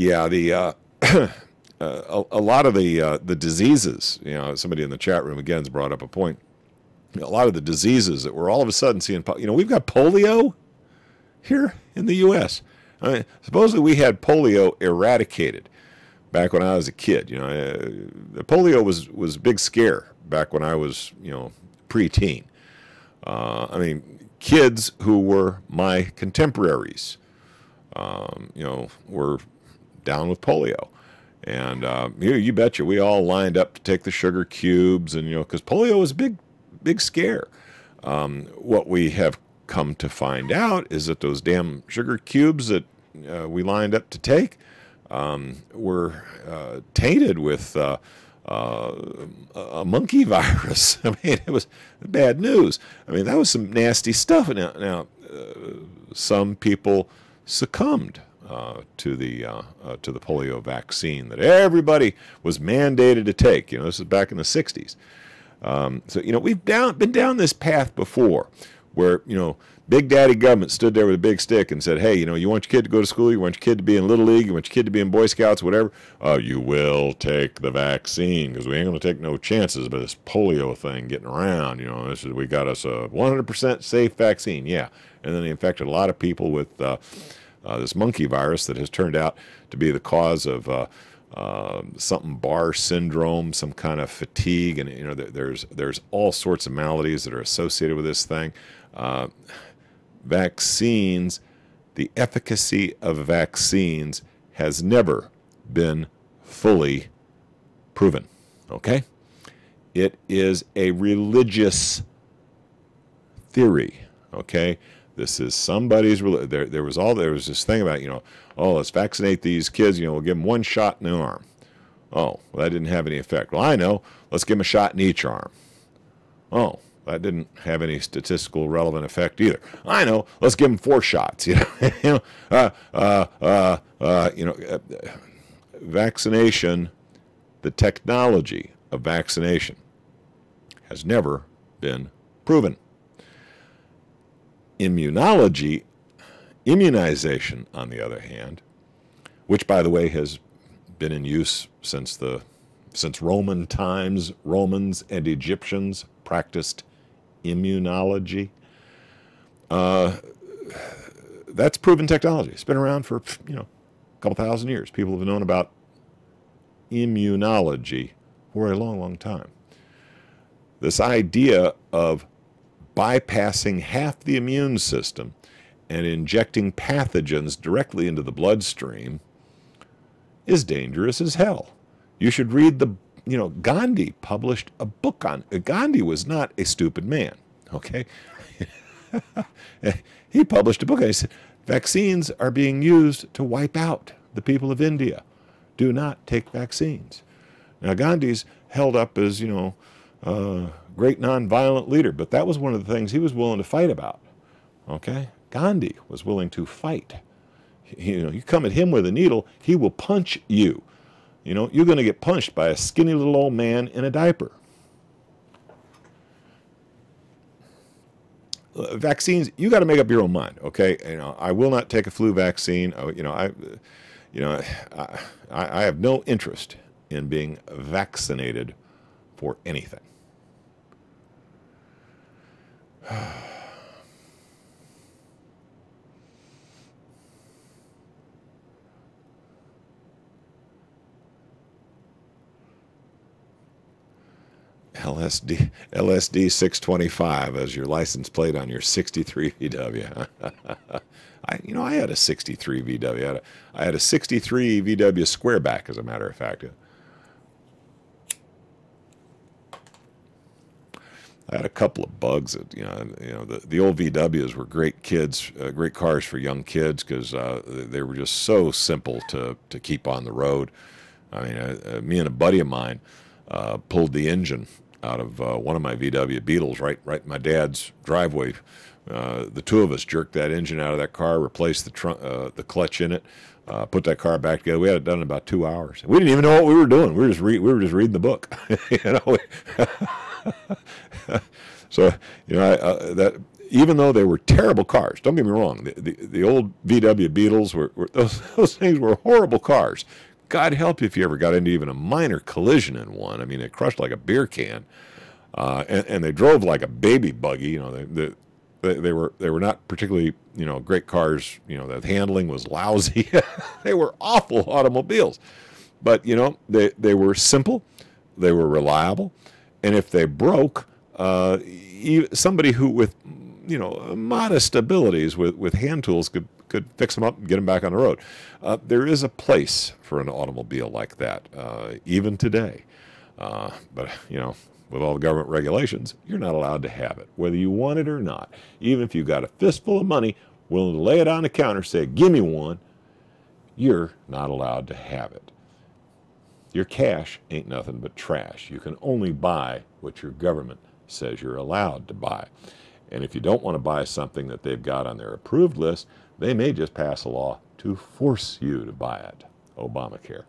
Yeah, a lot of the diseases, somebody in the chat room again has brought up a point. A lot of the diseases that we're all of a sudden seeing, we've got polio here in the U.S. I mean, supposedly we had polio eradicated back when I was a kid. The polio was a big scare back when I was, preteen. Kids who were my contemporaries, were down with polio. And you betcha we all lined up to take the sugar cubes, and because polio was a big scare. What we have come to find out is that those damn sugar cubes that we lined up to take were tainted with a monkey virus. It was bad news. That was some nasty stuff. Now some people succumbed to the polio vaccine that everybody was mandated to take. This is back in the 60s. We've been down this path before, where Big Daddy government stood there with a big stick and said, "Hey, you want your kid to go to school? You want your kid to be in Little League? You want your kid to be in Boy Scouts? Whatever. You will take the vaccine, because we ain't going to take no chances about this polio thing getting around. We got us a 100% safe vaccine, yeah." And then they infected a lot of people with this monkey virus that has turned out to be the cause of something Barr syndrome, some kind of fatigue, and there's all sorts of maladies that are associated with this thing. Vaccines, the efficacy of vaccines has never been fully proven. Okay, it is a religious theory. Okay. This is somebody's. There was this thing about let's vaccinate these kids. We'll give them one shot in the arm. Oh, well, that didn't have any effect. Well, I know. Let's give them a shot in each arm. Oh, that didn't have any statistical relevant effect either. I know. Let's give them 4 shots. Vaccination, the technology of vaccination, has never been proven. Immunization, on the other hand, which, by the way, has been in use since Roman times. Romans and Egyptians practiced immunology. That's proven technology. It's been around for a couple thousand years. People have known about immunology for a long, long time. This idea of bypassing half the immune system and injecting pathogens directly into the bloodstream is dangerous as hell. You should read Gandhi published a book on it. Gandhi was not a stupid man, okay? He published a book and he said, vaccines are being used to wipe out the people of India. Do not take vaccines. Now, Gandhi's held up as, great nonviolent leader, but that was one of the things he was willing to fight about. Okay? Gandhi was willing to fight. You come at him with a needle, he will punch you. You're going to get punched by a skinny little old man in a diaper. Vaccines, you got to make up your own mind, okay? I will not take a flu vaccine. I have no interest in being vaccinated for anything. LSD 625 as your license plate on your 63 VW. I had a 63 VW. I had a 63 VW Squareback, as a matter of fact. I had a couple of bugs. That, the old VWs were great cars for young kids, because they were just so simple to keep on the road. Me and a buddy of mine pulled the engine out of one of my VW Beetles right in my dad's driveway. The two of us jerked that engine out of that car, replaced the clutch in it, put that car back together. We had it done in about 2 hours. We didn't even know what we were doing. We were just reading the book. So that even though they were terrible cars, don't get me wrong, the old VW Beetles were those things were horrible cars. God help you if you ever got into even a minor collision in one. I mean, it crushed like a beer can, and they drove like a baby buggy. You know, they were not particularly, you know, great cars. You know, the handling was lousy. They were awful automobiles, but you know, they were simple, they were reliable, and if they broke, somebody who with, you know, modest abilities with hand tools could fix them up and get them back on the road. There is a place for an automobile like that, even today. But, you know, with all the government regulations, you're not allowed to have it, whether you want it or not. Even if you've got a fistful of money, willing to lay it on the counter, say, give me one, you're not allowed to have it. Your cash ain't nothing but trash. You can only buy what your government says you're allowed to buy. And if you don't want to buy something that they've got on their approved list, they may just pass a law to force you to buy it. Obamacare.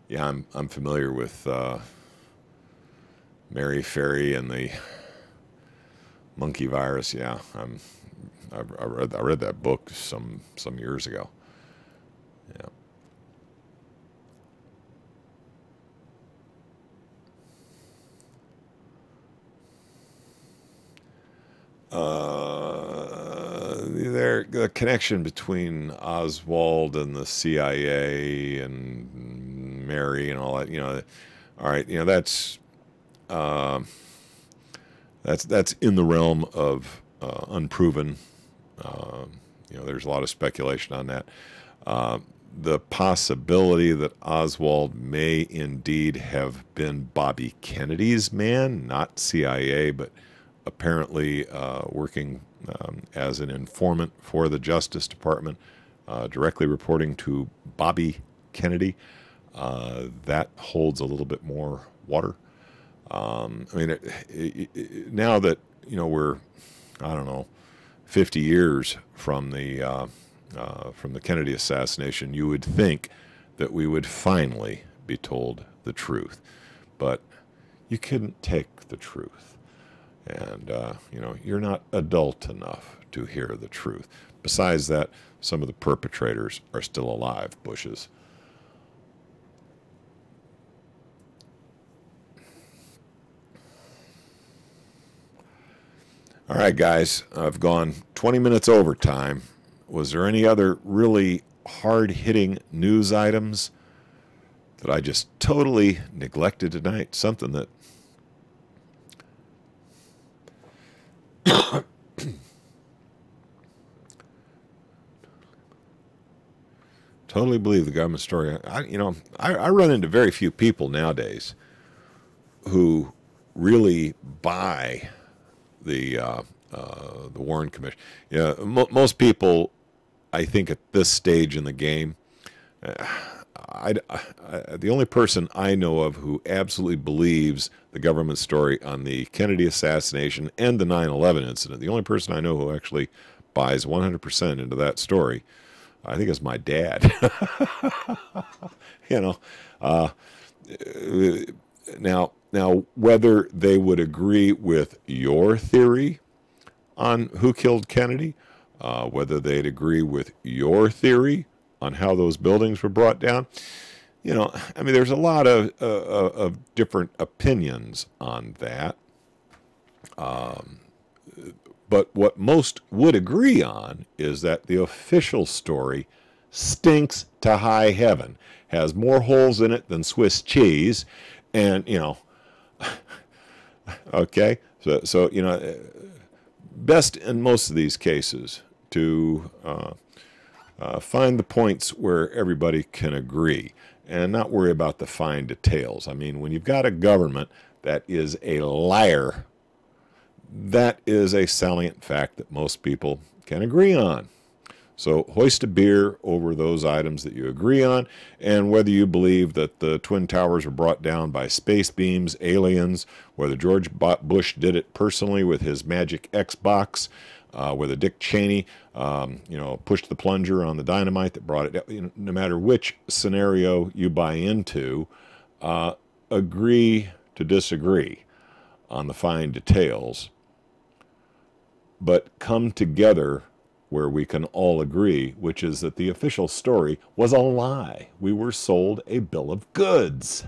Yeah, I'm familiar with Mary Ferry and the monkey virus. Yeah, I read that book some years ago. Yeah. The connection between Oswald and the CIA and Mary and all that, you know, all right, you know, that's in the realm of unproven. You know, there's a lot of speculation on that. The possibility that Oswald may indeed have been Bobby Kennedy's man, not CIA, but apparently working as an informant for the Justice Department, directly reporting to Bobby Kennedy. That holds a little bit more water. I mean, now that, you know, we're, I don't know, 50 years from the Kennedy assassination, you would think that we would finally be told the truth, but you couldn't take the truth. And, you know, you're not adult enough to hear the truth. Besides that, some of the perpetrators are still alive, Bushes. All right, guys, I've gone 20 minutes over time. Was there any other really hard-hitting news items that I just totally neglected tonight? Something that totally believe the government story. I run into very few people nowadays who really buy the Warren Commission. Yeah, most people, I think, at this stage in the game, the only person I know of who absolutely believes the government story on the Kennedy assassination and the 9/11 incident, the only person I know who actually buys 100% into that story, I think is my dad. You know, now whether they would agree with your theory on who killed Kennedy, whether they'd agree with your theory on how those buildings were brought down, you know, I mean, there's a lot of different opinions on that. But what most would agree on is that the official story stinks to high heaven, has more holes in it than Swiss cheese, and, you know, okay, so you know, best in most of these cases to find the points where everybody can agree and not worry about the fine details. I mean, when you've got a government that is a liar, that is a salient fact that most people can agree on. So hoist a beer over those items that you agree on, and whether you believe that the Twin Towers were brought down by space beams, aliens, whether George Bush did it personally with his magic Xbox, whether Dick Cheney, pushed the plunger on the dynamite that brought it down. No matter which scenario you buy into, agree to disagree on the fine details, but come together where we can all agree, which is that the official story was a lie. We were sold a bill of goods.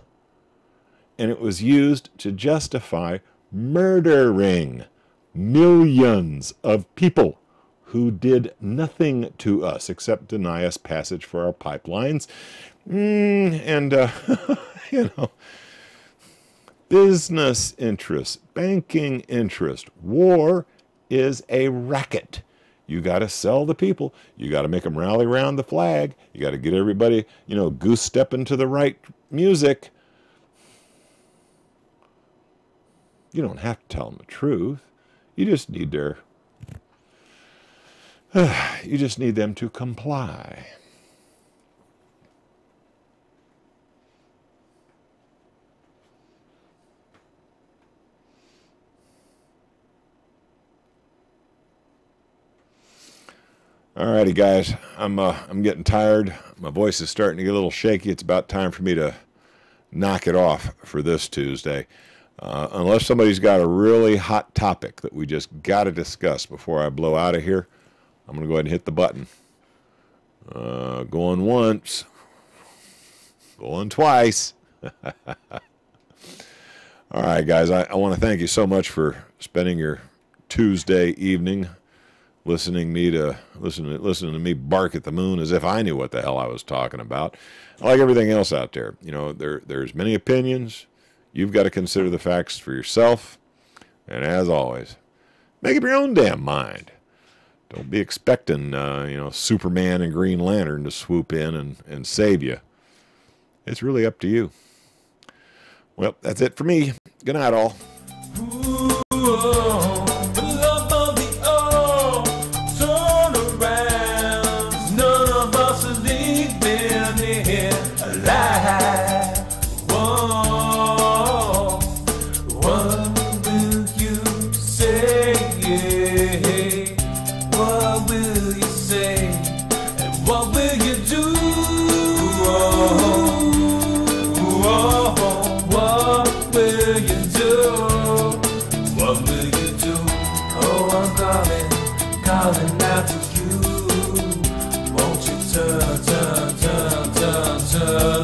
And it was used to justify murdering millions of people who did nothing to us except deny us passage for our pipelines. Business interest, banking interest. War is a racket. You got to sell the people. You got to make them rally around the flag. You got to get everybody, goose stepping to the right music. You don't have to tell them the truth. You just need them to comply. Alrighty, guys, I'm getting tired. My voice is starting to get a little shaky. It's about time for me to knock it off for this Tuesday. Unless somebody's got a really hot topic that we just got to discuss before I blow out of here, I'm going to go ahead and hit the button. Going once, going twice. All right, guys, I want to thank you so much for spending your Tuesday evening listening to me bark at the moon as if I knew what the hell I was talking about. Like everything else out there, there's many opinions. You've got to consider the facts for yourself. And as always, make up your own damn mind. Don't be expecting, Superman and Green Lantern to swoop in and save you. It's really up to you. Well, that's it for me. Good night, all. Calling out to you, won't you turn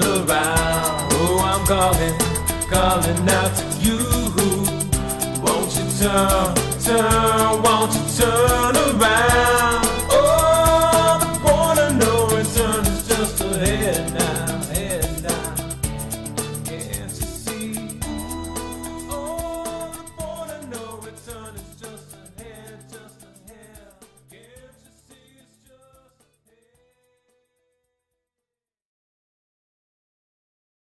around? Oh, I'm calling out to you, won't you won't you turn?